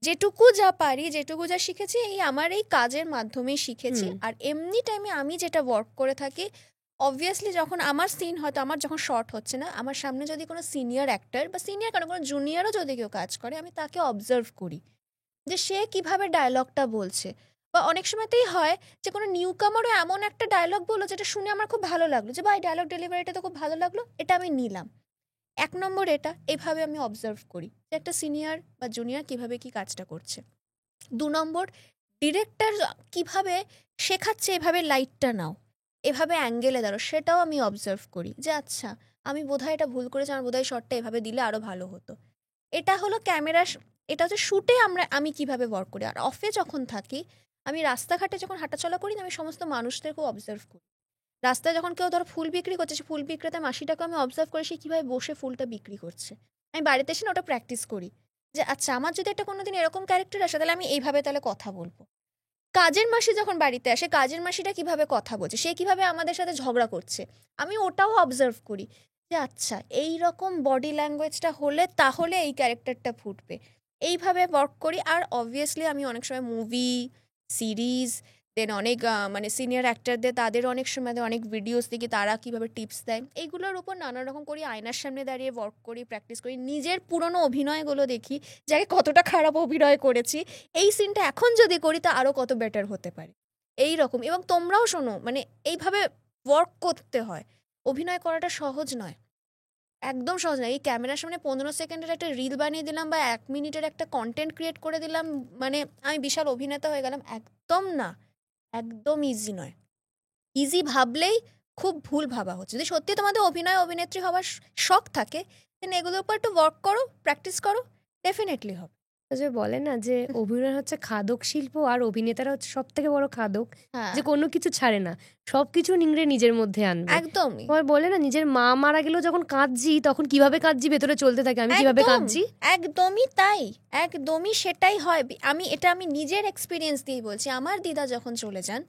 যেটুকু যা পারি, যেটুকু যা শিখেছি, এই আমার এই কাজের মাধ্যমেই শিখেছি। আর এমনি টাইমে আমি যেটা ওয়ার্ক করে থাকি, অবভিয়াসলি যখন আমার সিন হয়তো আমার যখন শর্ট হচ্ছে না, আমার সামনে যদি কোনো সিনিয়র অ্যাক্টর বা সিনিয়র কোনো জুনিয়রও যদি কেউ কাজ করে, আমি তাকে অবজার্ভ করি যে সে কিভাবে ডায়লগটা বলছে। বা অনেক সময়তেই হয় যে কোনো নিউ কামারও এমন একটা ডায়লগ বললো যেটা শুনে আমার খুব ভালো লাগলো, যে ভাই ডায়লগ ডেলিভারিটা তো খুব ভালো লাগলো, এটা আমি নিলাম। 1 নম্বর এটা এইভাবে আমি অবজার্ভ করি যে একটা সিনিয়র বা জুনিয়র কিভাবে কি কাজটা করছে। 2 নম্বর, ডিরেক্টর কিভাবে শেখাচ্ছে এভাবে লাইটটা নাও, এভাবে অ্যাঙ্গেলে দাঁড়ো, সেটাও আমি অবজার্ভ করি যে আচ্ছা আমি বোধহয় এটা ভুল করেছি, আমার বোধহয় শটটা এভাবে দিলে আরও ভালো হতো। এটা হলো ক্যামেরা, এটা হচ্ছে শ্যুটে আমি কিভাবে ওয়ার্ক করি। আর অফে যখন থাকি, আমি রাস্তাঘাটে যখন হাঁটাচলা করি, আমি সমস্ত মানুষদেরকেও অবজার্ভ করি। রাস্তায় যখন কেউ ধর ফুল বিক্রি করছে, সে ফুল বিক্রেতা মাসিটাকে আমি অবজার্ভ করি সে কীভাবে বসে ফুলটা বিক্রি করছে। আমি বাড়িতে এসে না ওটা প্র্যাকটিস করি যে আচ্ছা আমার যদি একটা কোনোদিন এরকম ক্যারেক্টার আসে, তাহলে আমি এইভাবে তাহলে কথা বলবো। কাজের মাসি যখন বাড়িতে আসে, কাজের মাসিটা কিভাবে কথা বলছে, সে কিভাবে আমাদের সাথে ঝগড়া করছে, আমি ওটাও অবজার্ভ করি যে আচ্ছা এই রকম বডি ল্যাঙ্গুয়েজটা হলে তাহলে এই ক্যারেক্টারটা ফুটবে। এইভাবে ওয়ার্ক করি। আর অবভিয়াসলি আমি অনেক সময় মুভি, সিরিজ, দেন অনেক মানে সিনিয়র অ্যাক্টরদের তাদের অনেক সময় অনেক ভিডিওস দেখি, তারা কীভাবে টিপস দেয়, এইগুলোর উপর নানা রকম করি। আয়নার সামনে দাঁড়িয়ে ওয়ার্ক করি, প্র্যাকটিস করি, নিজের পুরনো অভিনয়গুলো দেখি যে কতটা খারাপ অভিনয় করেছি, এই সিনটা এখন যদি করি তা আরও কত বেটার হতে পারে, এই রকম। এবং তোমরাও শোনো, মানে এইভাবে ওয়ার্ক করতে হয়। অভিনয় করাটা সহজ নয়, একদম সহজ নয়। এই ক্যামেরার সামনে 15 সেকেন্ডের একটা রিল বানিয়ে দিলাম বা 1 মিনিটের একটা কন্টেন্ট ক্রিয়েট করে দিলাম, মানে আমি বিশাল অভিনেতা হয়ে গেলাম, একদম না, একদম ইজি নয়। ইজি ভাবলেই খুব ভুল ভাবা হচ্ছে। যদি সত্যি তোমাদের অভিনয় অভিনেত্রী হওয়ার শখ থাকে, দেন এগুলোর উপর একটু ওয়ার্ক করো, প্র্যাকটিস করো, ডেফিনেটলি হবে। যে বলে না যে অভিনয় হচ্ছে খাদক শিল্প, আর অভিনেতারা হচ্ছে সব থেকে বড় খাদক, যে কোনো কিছু ছাড়ে না, সবকিছু নিংড়ে নিজের মধ্যে আনবে। একদমই। বলে না নিজের মা মারা গেলেও যখন কাঁদছি তখন কিভাবে কাঁদছি ভেতরে চলতে থাকে, আমি কিভাবে কাঁদছি। একদমই তাই, একদমই সেটাই হয়। আমি নিজের এক্সপিরিয়েন্স দিয়েই বলছি। আমার দিদা যখন চলে যান,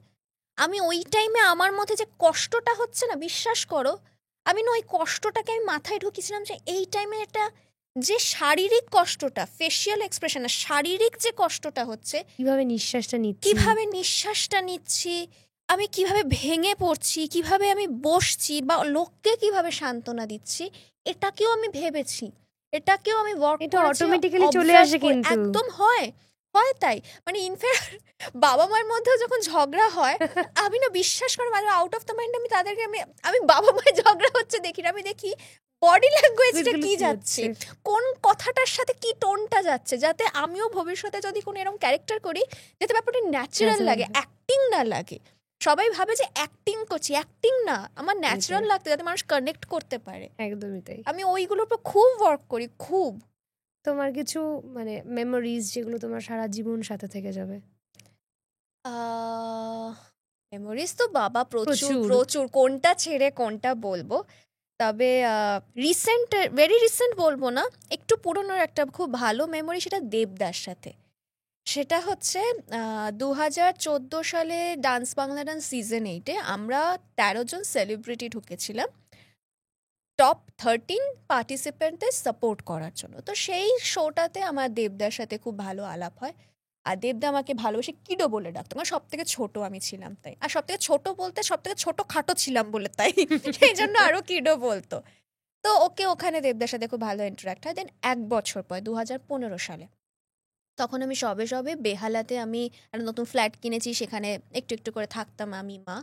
আমি ওই টাইমে আমার মধ্যে যে কষ্টটা হচ্ছে না, বিশ্বাস করো, আমি না ওই কষ্টটাকে আমি মাথায় ঢুকিয়েছিলাম যে এই টাইমে এটা যে শারীরিক কষ্টটা, ফেশিয়াল এক্সপ্রেশন, শারীরিক যে কষ্টটা হচ্ছে, কিভাবে নিঃশ্বাসটা নিচ্ছি, আমি কিভাবে ভেঙে পড়ছি, কিভাবে আমি বসছি, বা লোককে কিভাবে সান্ত্বনা দিচ্ছি, এটাকেও আমি ভেবেছি, এটাকেও আমি ওয়ার্ক করেছি। এটা অটোমেটিক্যালি চলে আসে, কিন্তু একদম হয় তাই। মানে ইনফ্যাক্ট বাবা মায়ের মধ্যেও যখন ঝগড়া হয়, আমি না বিশ্বাস করে মানে আউট অফ দ্য মাইন্ড আমি তাদেরকে আমি বাবা মায়ের ঝগড়া হচ্ছে দেখি না, আমি দেখি বডি ল্যাঙ্গুয়েজটা কি যাচ্ছে, কোন কথাটার সাথে কি টোনটা যাচ্ছে, যাতে আমিও ভবিষ্যতে যদি কোনো এরকম ক্যারেক্টার করি, যাতে ব্যাপারটা ন্যাচারাল লাগে, অ্যাক্টিং না লাগে। সবাই ভাবে যে অ্যাক্টিং করছি, অ্যাক্টিং না, আমার ন্যাচারাল লাগতে, যাতে মানুষ কানেক্ট করতে পারে। একদমই তাই। আমি ওইগুলোর উপর খুব ওয়ার্ক করি, খুব। তোমার কিছু মানে মেমোরিজ যেগুলো তোমার সারা জীবন সাথে থেকে যাবে? মেমোরিজ তো বাবা প্রচুর প্রচুর। প্রচুর, কোনটা ছেড়ে কোনটা বলবো। তবে ভেরি রিসেন্ট বলবো না, একটু পুরনোর একটা খুব ভালো মেমোরি, সেটা দেবদার সাথে। সেটা হচ্ছে 2014 সালে ডান্স বাংলা ডান্স সিজন 8-এ আমরা 13 জন সেলিব্রিটি ঢুকেছিলাম টপ 13 পার্টিসিপেন্টদের সাপোর্ট করার জন্য। তো সেই শোটাতে আমার দেবদার সাথে খুব ভালো আলাপ হয়। আর দেবদা আমাকে ভালোবেসে কিডো বলে ডাকতো, কারণ সব থেকে ছোট আমি ছিলাম তাই, আর সব থেকে ছোট বলতে সব থেকে ছোট খাটো ছিলাম বলে তাই সেই জন্য আরো কিডো বলতো। তো ওকে ওখানে দেবদার সাথে খুব ভালো ইন্টারাক্ট হয়। দেন 1 বছর পর 2015 সালে, তখন আমি সবে সবে বেহালাতে আমি একটা নতুন ফ্ল্যাট কিনেছি, সেখানে একটু একটু করে থাকতাম আমি মা।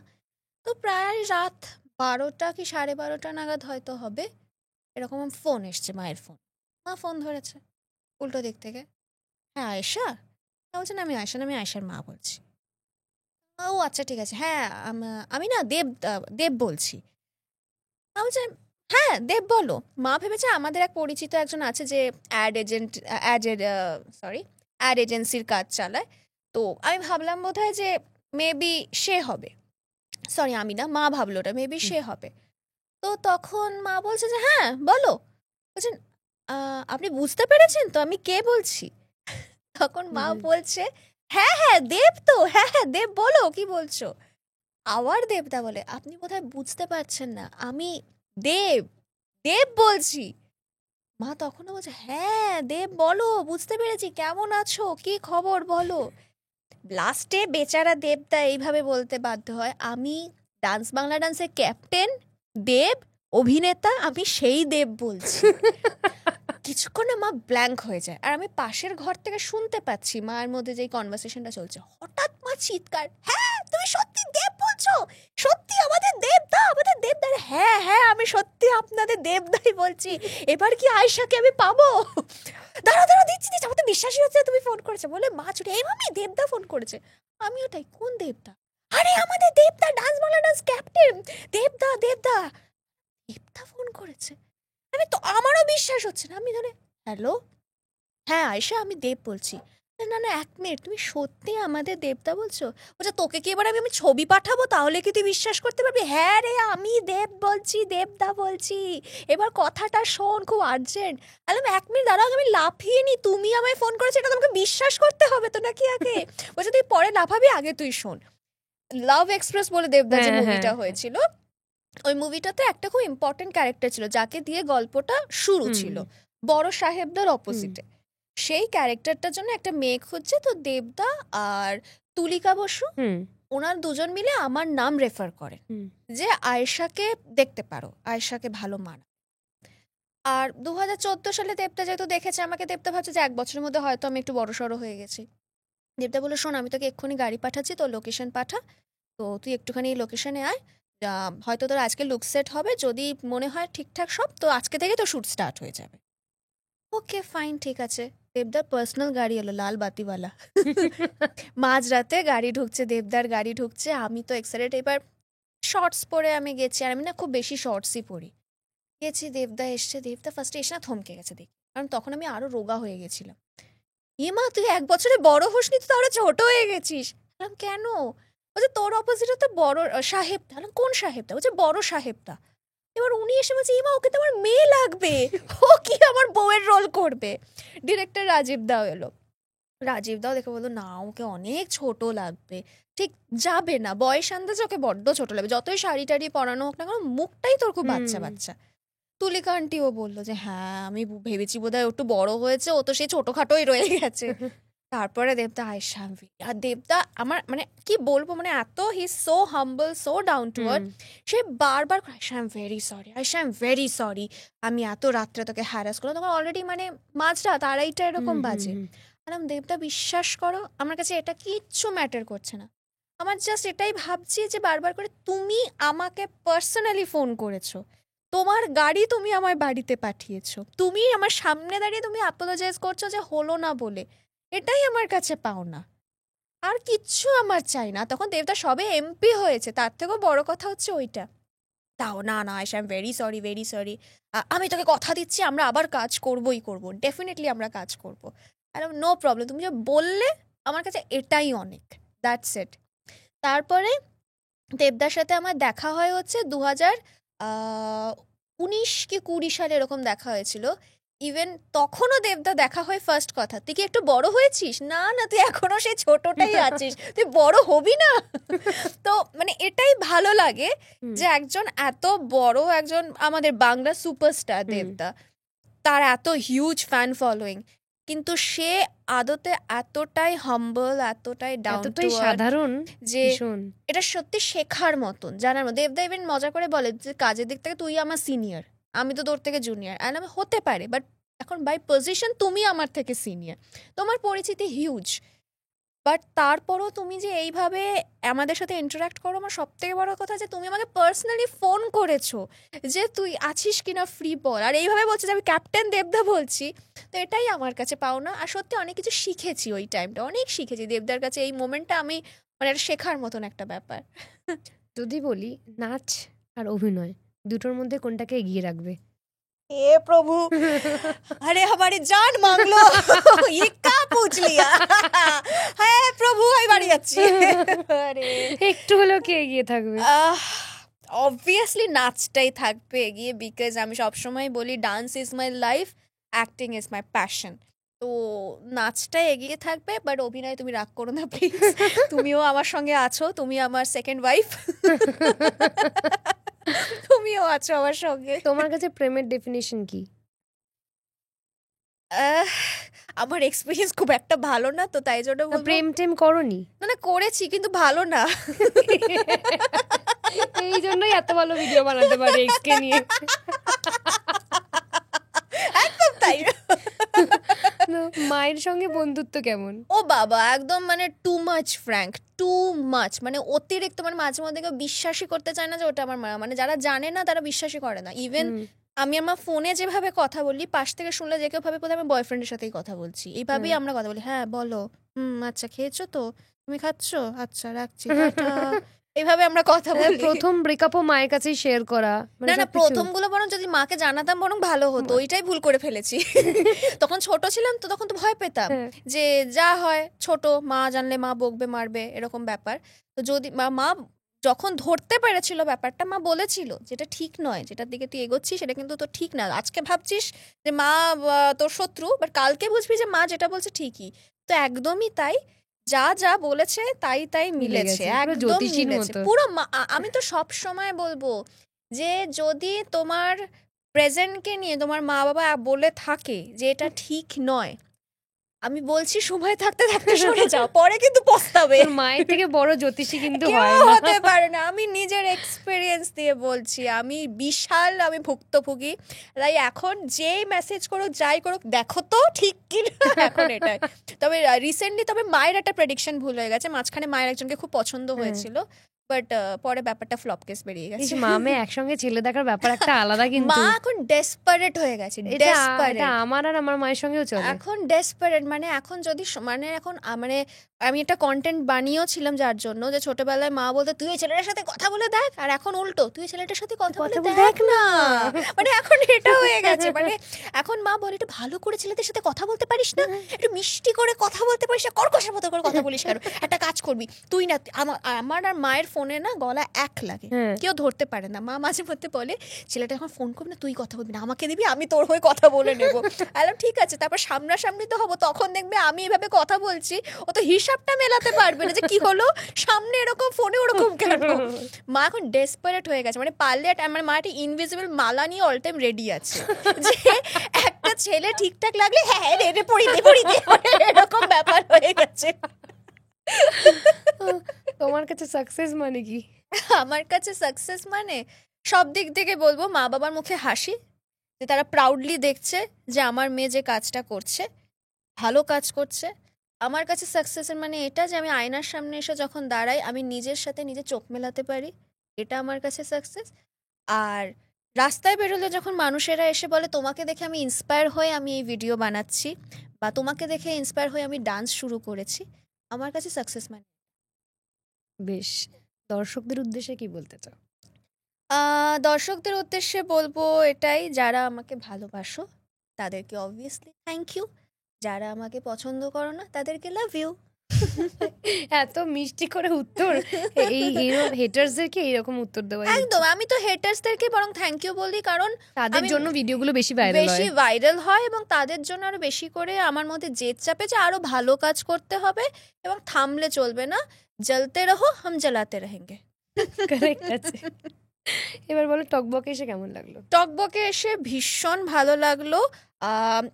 তো প্রায় রাত 12টা কি 12:30 নাগাদ হয়তো হবে, এরকম ফোন এসছে, মায়ের ফোন। মা ফোন ধরেছে উল্টো দিক থেকে, হ্যাঁ আয়েশা? বলছে না আমি আয়েশা না, আমি আয়েশার মা বলছি। ও আচ্ছা ঠিক আছে, হ্যাঁ আমি না দেব বলছি। আমি বলছি হ্যাঁ দেব বলো। মা ভেবেছে আমাদের এক পরিচিত একজন আছে যে অ্যাড এজেন্সির কাজ চালায়। তো আমি ভাবলাম বোধহয় যে মেবি সে হবে, সরি আমি না, মা ভাবলো ওটা মেবি সে হবে। তো তখন মা বলছে যে হ্যাঁ বলো। বলছেন আপনি বুঝতে পেরেছেন তো আমি কে বলছি? তখন মা বলছে হ্যাঁ হ্যাঁ দেব তো, হ্যাঁ হ্যাঁ দেব বলো কি বলছো। আবার দেবদা বলে আপনি বোধহয় বুঝতে পারছেন না, আমি দেব দেব বলছি। মা তখনও বলছে হ্যাঁ দেব বলো, বুঝতে পেরেছি, কেমন আছো, কি খবর বলো। লাস্টে বেচারা দেবদা এইভাবে বলতে বাধ্য হয় আমি ডান্স বাংলা ডান্সের ক্যাপ্টেন দেব, অভিনেতা আমি সেই দেব বলছি। কিছুক্ষণে মা ব্ল্যাঙ্ক হয়ে যায়, আর আমি পাশের ঘর থেকে শুনতে পাচ্ছি মায়ের মধ্যে যেই কনভারসেশনটা চলছে। হঠাৎ মা চিৎকার, হ্যাঁ তুমি সত্যি দেব বলছো, সত্যি আমাদের দেবদা, আমাদের দেবদা, হ্যাঁ হ্যাঁ আমি সত্যি আপনাদের দেবদাই বলছি, এবার কি আয়েশাকে আমি পাবো? দাঁড়া দাঁড়া দিচ্ছি দিচ্ছি, আমার তো বিশ্বাসই হচ্ছে তুমি ফোন করেছে বলে। মা ছুটে এই মামি দেবদা ফোন করেছে। আমিও তাই, কোন দেবদা? আরে আমাদের দেবদা, ডান্স বাংলা ডান্স ক্যাপ্টেন দেবদা, দেবদা দেবদা ফোন করেছে। আমি তো আমারও বিশ্বাস হচ্ছে না। আমি ধরে হ্যালো, হ্যাঁ আয়েশা আমি দেব বলছি। না না 1 মিনিট, তুমি সত্যি আমাদের দেবদা বলছো? বলছে তোকে কি এবার আমি ছবি পাঠাবো তাহলে কি তুই বিশ্বাস করতে পারবি? হ্যাঁ রে আমি দেব বলছি, দেবদা বলছি, এবার কথাটা শোন, খুব আর্জেন্ট। আলাম 1 মিনিট দাঁড়াও, আমি লাফিয়ে নি, তুমি আমায় ফোন করেছো এটা তোমাকে বিশ্বাস করতে হবে তো নাকি আগে? বলছে তুই পরে লাফাবি, আগে তুই শোন। লাভ এক্সপ্রেস বলে দেবদা যে মুভিটা হয়েছিল, ওই মুভিটাতে একটা খুব ইম্পর্টেন্ট ক্যারেক্টার ছিল যাকে দিয়ে গল্পটা শুরু ছিল, বড় সাহেবদার অপোজিটে। সেই ক্যারেক্টারটার জন্য একটা মেয়ে খুঁজছে, তো দেবদা আর তুলিকা বসু ওনার দুজন মিলে আমার নাম রেফার করে যে আয়েশাকে দেখতে পারো, আয়েশাকে ভালো মানা। আর 2014 সালে দেবদা যেহেতু দেখেছে আমাকে, দেবদা ভাবছে যে 1 বছরের মধ্যে হয়তো আমি একটু বড়সড় হয়ে গেছি। দেবদা বলে শোন আমি তোকে এক্ষুনি গাড়ি পাঠাচ্ছি, তোর লোকেশন পাঠা, তো তুই একটুখানি লোকেশনে আয়, হয়তো তোর আজকে লুক সেট হবে, যদি মনে হয় ঠিকঠাক সব, তো আজকে থেকে তোর শ্যুট স্টার্ট হয়ে যাবে। ওকে ফাইন ঠিক আছে। দেবদার পার্সোনাল গাড়ি এলো, লাল বাতিওয়ালা। মাঝরাতে গাড়ি ঢুকছে, দেবদার গাড়ি ঢুকছে, আমি তো এক্সাইটেড। এবার শর্টস পরে আমি গেছি, আর আমি না খুব বেশি শর্টসই পরি। গেছি, দেবদা এসছে, দেবদা ফার্স্টে এসে না থমকে গেছে দেখি, কারণ তখন আমি আরো রোগা হয়ে গেছিলাম। মা তুই 1 বছরে বড় হোসনি, তুই তো আরো ছোট হয়ে গেছিস। কেন? বলছে তোর অপোজিটে তো বড় সাহেবদা। কোন সাহেবদা? বলছে বড় সাহেবদা। এবার উনি এসে বলছে ইমা ওকে তো আমার মেয়ে লাগবে, ও কি আমার বউয়ের রোল করবে। ডিরেক্টর রাজীব দাও এলো, রাজীব দাও দেখে বললো না ওকে অনেক ছোট লাগবে, ঠিক যাবে না, বয়স আন্দাজে ওকে বড্ড ছোট লাগবে, যতই শাড়ি টাড়ি পরানো হোক না কারণ মুখটাই তোর খুব বাচ্চা বাচ্চা। তুলিকা আন্টিও বললো যে হ্যাঁ আমি ভেবেছি বোধহয় একটু বড় হয়েছে, ও তো সেই ছোটখাটোই রয়ে গেছে। তারপরে দেবদা আয়েশা, আর দেবদা আমার মানে কি বলবো, মানে এত he so humble, so down to earth. সে বারবার Ayesha I am very sorry, Ayesha I am very sorry, আমি এত রাত্রে তোকে হ্যারাস করলাম, তখন অলরেডি মানে মাঝরাত 2:30 এরকম বাজে। আর দেবদা বিশ্বাস করো আমার কাছে এটা কিচ্ছু ম্যাটার করছে না, আমার জাস্ট এটাই ভাবছি যে বারবার করে তুমি আমাকে পার্সোনালি ফোন করেছো, তোমার গাড়ি তুমি আমার বাড়িতে পাঠিয়েছো, তুমি আমার সামনে দাঁড়িয়ে তুমি অ্যাপোলোজাইজ করছো যে হলো না বলে, এটাই আমার কাছে পাওনা, আর কিচ্ছু আমার চাই না। তখন দেবদা সবে এমপি হয়েছে, তার থেকেও বড় কথা হচ্ছে ওইটা। তাও না না I am very sorry, very sorry, আমি তোকে কথা দিচ্ছি আমরা আবার কাজ করবোই করবো, ডেফিনেটলি আমরা কাজ করবো। আর নো প্রবলেম, তুমি যে বললে আমার কাছে এটাই অনেক, দ্যাটস ইট। তারপরে দেবদার সাথে আমার দেখা হয় হচ্ছে 2019 কি 20 সালে এরকম দেখা হয়েছিল। ইভেন তখনও দেবদা দেখা হয় ফার্স্ট কথা, তুই কি একটু বড় হয়েছিস? না না, তুই এখনো সেই ছোটটাই আছিস, তুই বড় হবি না। তো মানে এটাই ভালো লাগে যে একজন এত বড় একজন আমাদের বাংলা সুপারস্টার দেবদা, তার এত হিউজ ফ্যান ফলোয়িং, কিন্তু সে আদতে এতটাই হাম্বল, এতটাই ডাউন টু আর্থ, সাধারণ, যে এটা সত্যি শেখার মতন, জানার মতো। দেবদা ইভেন মজা করে বলে যে কাজের দিক থেকে তুই আমার সিনিয়র, আমি তো তোর থেকে জুনিয়র। আর আমি হতে পারে, বাট এখন বাই পজিশন তুমি আমার থেকে সিনিয়র, তোমার পরিচিতি হিউজ, বাট তারপরও তুমি যে এইভাবে আমাদের সাথে ইন্টারাক্ট করো, আমার সব থেকে বড় কথা যে তুমি আমাকে পার্সোনালি ফোন করেছো যে তুই আছিস কিনা ফ্রি বল, আর এইভাবে বলছো যে আমি ক্যাপ্টেন দেবদা বলছি। তো এটাই আমার কাছে পাওনা। আর সত্যি অনেক কিছু শিখেছি ওই টাইমটা, অনেক শিখেছি দেবদার কাছে। এই মোমেন্টটা আমি মানে একটা শেখার মতন একটা ব্যাপার। যদি বলি নাচ আর অভিনয় দুটোর মধ্যে কোনটাকে এগিয়ে রাখবে? हे प्रभु, अरे हमारी जान मांग लो, ये क्या पूछ लिया, हे प्रभु আমি বাড়ি যাচ্ছি। আরে একটু হলেও কে এগিয়ে থাকবে? অবভিয়াসলি নাচটাই থাকবে এগিয়ে, বিকজ আমি সবসময় বলি dance is my life, acting is my passion. তো নাচটাই এগিয়ে থাকবে, বাট অভিনয় তুমি রাগ করো না প্লিজ, তুমিও আমার সঙ্গে আছো, তুমি আমার সেকেন্ড ওয়াইফ, তুমিও আছো আমার সঙ্গে। তোমার কাছে প্রেমের ডেফিনিশন কি? আমার এক্সপিরিয়েন্স খুব একটা ভালো না, তো তাই জন্য প্রেম টেম করনি? না করেছি, কিন্তু ভালো না, এই জন্যই এত ভালো ভিডিও বানাতে পারে এক্সকে নিয়ে। একদম তাই। মায়ের সঙ্গে বন্ধুত্ব কেমন? ও বাবা, একদম মানে too much frank, too much, মানে অতিরিক্ত, মানে মাঝে মধ্যে কেউ বিশ্বাসই করতে চায় না যে ওটা আমার মা। মানে যারা জানে না তারা বিশ্বাসই করে না। ইভেন আমি আমার ফোনে যেভাবে কথা বলি, পাশ থেকে শুনলে যে কেউ ভাবে কোথায় আমি বয়ফ্রেন্ডের সাথেই কথা বলছি, এইভাবেই আমরা কথা বলি। হ্যাঁ বলো, আচ্ছা খেয়েছো তো, তুমি খাচ্ছো, আচ্ছা রাখছি, এইভাবে আমরা কথা বলি। প্রথম ব্রেকআপও মায়ের কাছেই শেয়ার করা? না না, প্রথম গুলো বরং যদি মাকে জানাতাম বরং ভালো হতো, ওইটাই ভুল করে ফেলেছি। তখন ছোট ছিলাম তো, তখন তো ভয় পেতাম যে যা হয় ছোট, মা জানলে মা বকবে মারবে এরকম ব্যাপার। তো যদি মা যখন ধরতে পেরেছিল ব্যাপারটা, মা বলেছিল যেটা ঠিক নয়, যেটার দিকে তুই এগোচ্ছিস সেটা কিন্তু তোর ঠিক না। আজকে ভাবছিস যে মা তোর শত্রু, বাট কালকে বুঝবি যে মা যেটা বলছে ঠিকই। তো একদমই তাই, যা যা বলেছে তাই তাই মিলেছে, একদম মিলেছে পুরো। আমি তো সব সময় বলবো যে যদি তোমার প্রেজেন্টকে নিয়ে তোমার মা বাবা বলে থাকে যে এটা ঠিক নয়, আমি বলছি সময় থাকতে থাকতে সরে যাও, পরে কিন্তু পস্তাবে। মায়ের থেকে বড় জ্যোতিষী কিন্তু হতে পারে না, আমি নিজের এক্সপেরিয়েন্স দিয়ে বলছি, আমি বিশাল আমি ভুক্তভোগী। তাই এখন যেই মেসেজ করুক যাই করুক, দেখো তো ঠিক কি এখন এটাই। তবে রিসেন্টলি তবে মায়ের একটা প্রেডিকশন ভুল হয়ে গেছে, মাঝখানে মায়ের একজনকে খুব পছন্দ হয়েছিল, বাট পরে ব্যাপারটা ফ্লপ কেস বেরিয়ে গেছে। মা মেয়ে একসঙ্গে ছেলে দেখার ব্যাপার একটা আলাদা, কিন্তু মা এখন ডেসপারেট হয়ে গেছে। এটা আমার আর আমার মায়ের সঙ্গেও চলে এখন, ডেসপারেট মানে এখন যদি মানে এখন মানে আমি একটা কন্টেন্ট বানিয়েও ছিলাম যার জন্য, যে ছোটবেলায় মা বলতে তুই এই ছেলেটার সাথে কথা বলে দেখ, আর এখন উল্টো তুই ছেলেটার সাথে কথা বলে দেখ না। মানে এখন এটা হয়ে গেছে, মানে এখন মা বলে একটু ভালো করে ছেলেদের সাথে কথা বলতে পারিস না, একটু মিষ্টি করে কথা বলতে পারিস না, কর্কশের মতো করে কথা বলিস কেন, একটা কাজ করবি তুই না। আমার আর মায়ের ফোনে না গলা এক লাগে, কেউ ধরতে পারে না। মা মাঝে মধ্যে বলে ছেলেটা এখন ফোন করবি না, তুই কথা বলবি না, আমাকে দিবি, আমি তোর হয়ে কথা বলে নেবো। আলাম ঠিক আছে, তারপর সামনাসামনি তো হবো, তখন দেখবে আমি এভাবে কথা বলছি, ও তো হিসাবটা মেলাতে পারবে না যে কি হলো, সামনে এরকম ফোনে ওরকম কেন। মা এখন ডেসপারেট হয়ে গেছে, মানে পারলে আমার মা একটা ইনভিজিবল মালা নিয়ে অল টাইম রেডি আছে, যে একটা ছেলে ঠিকঠাক লাগলে হ্যাঁ রেডে পড়ি দে, এরকম ব্যাপার হয়ে গেছে। তোমার কাছে সাকসেস মানে কি? আমার কাছে সাকসেস মানে সব দিক থেকে বলবো মা বাবার মুখে হাসি, যে তারা প্রাউডলি দেখছে যে আমার মেয়ে যে কাজটা করছে ভালো কাজ করছে। আমার কাছে সাকসেসের মানে এটা যে আমি আয়নার সামনে এসে যখন দাঁড়াই আমি নিজের সাথে নিজে চোখ মেলাতে পারি, এটা আমার কাছে সাকসেস। আর রাস্তায় বেরোলে যখন মানুষেরা এসে বলে তোমাকে দেখে আমি ইন্সপায়ার হয়ে আমি এই ভিডিও বানাচ্ছি, বা তোমাকে দেখে ইন্সপায়ার হয়ে আমি ডান্স শুরু করেছি, আমার কাছে সাকসেস মানে। বেশ, দর্শকদের উদ্দেশ্যে কি বলতে চাও? দর্শকদের উদ্দেশ্যে বলবো এটাই, যারা আমাকে ভালোবাসো তাদেরকে অবভিয়াসলি থ্যাংক ইউ, যারা আমাকে পছন্দ করো না তাদেরকে লাভ ইউ। এত মিষ্টি করে উত্তর, এই হেটার্সদেরকে এইরকম উত্তর দেওয়া একদম। আমি তো হেটার্সদেরকে বরং থ্যাংক ইউ বলি, কারণ তাদের জন্য ভিডিওগুলো বেশি ভাইরাল হয় এবং তাদের জন্য আরো বেশি করে আমার মধ্যে জেদ চাপে যে আরো ভালো কাজ করতে হবে এবং থামলে চলবে না। জ্বলতে রহো, হাম জ্বলাতে রহেঙ্গে। কারেক্ট আছে। এবার বলো টকবকে এসে কেমন লাগলো? টকবকে এসে ভীষণ ভালো লাগলো।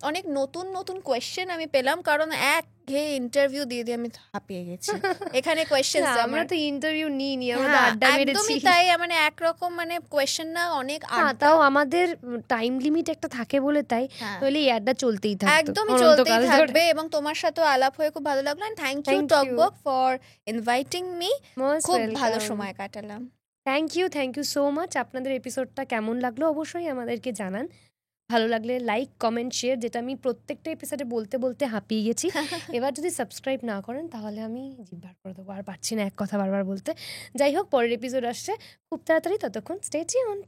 অনেক নতুন নতুন কোয়েশ্চেন আমি পেলাম, কারণ একঘেয়ে ইন্টারভিউ দিয়ে দিয়ে আমি হাঁপিয়ে গেছি। এখানে কোয়েশ্চেন আমরা তো ইন্টারভিউ নিইনি, আমরা তো আড্ডা মেরেছি। একদমই তাই, মানে একরকম মানে কোয়েশ্চেন না, অনেক তাও আমাদের টাইম লিমিট একটা থাকে বলে তাই, তাহলে এই আড্ডা চলতেই থাকবে, একদমই চলতেই থাকবে। এবং তোমার সাথে আলাপ হয়ে খুব ভালো লাগলো। এন্ড থ্যাংক ইউ টকবক ফর ইনভাইটিং মি, খুব ভালো সময় কাটালাম। Thank you so much. আপনাদের এপিসোডটা কেমন লাগলো অবশ্যই আমাদেরকে জানান। ভালো লাগলে লাইক, কমেন্ট, শেয়ার, যেটা আমি প্রত্যেকটা এপিসোডে বলতে বলতে হাঁপিয়ে গেছি। এবার যদি সাবস্ক্রাইব না করেন তাহলে আমি জিভ বার করে দেবো, আর পারছি না এক কথা বারবার বলতে। যাই হোক, পরের এপিসোড আসছে খুব তাড়াতাড়ি, ততক্ষণ স্টে টিউনড।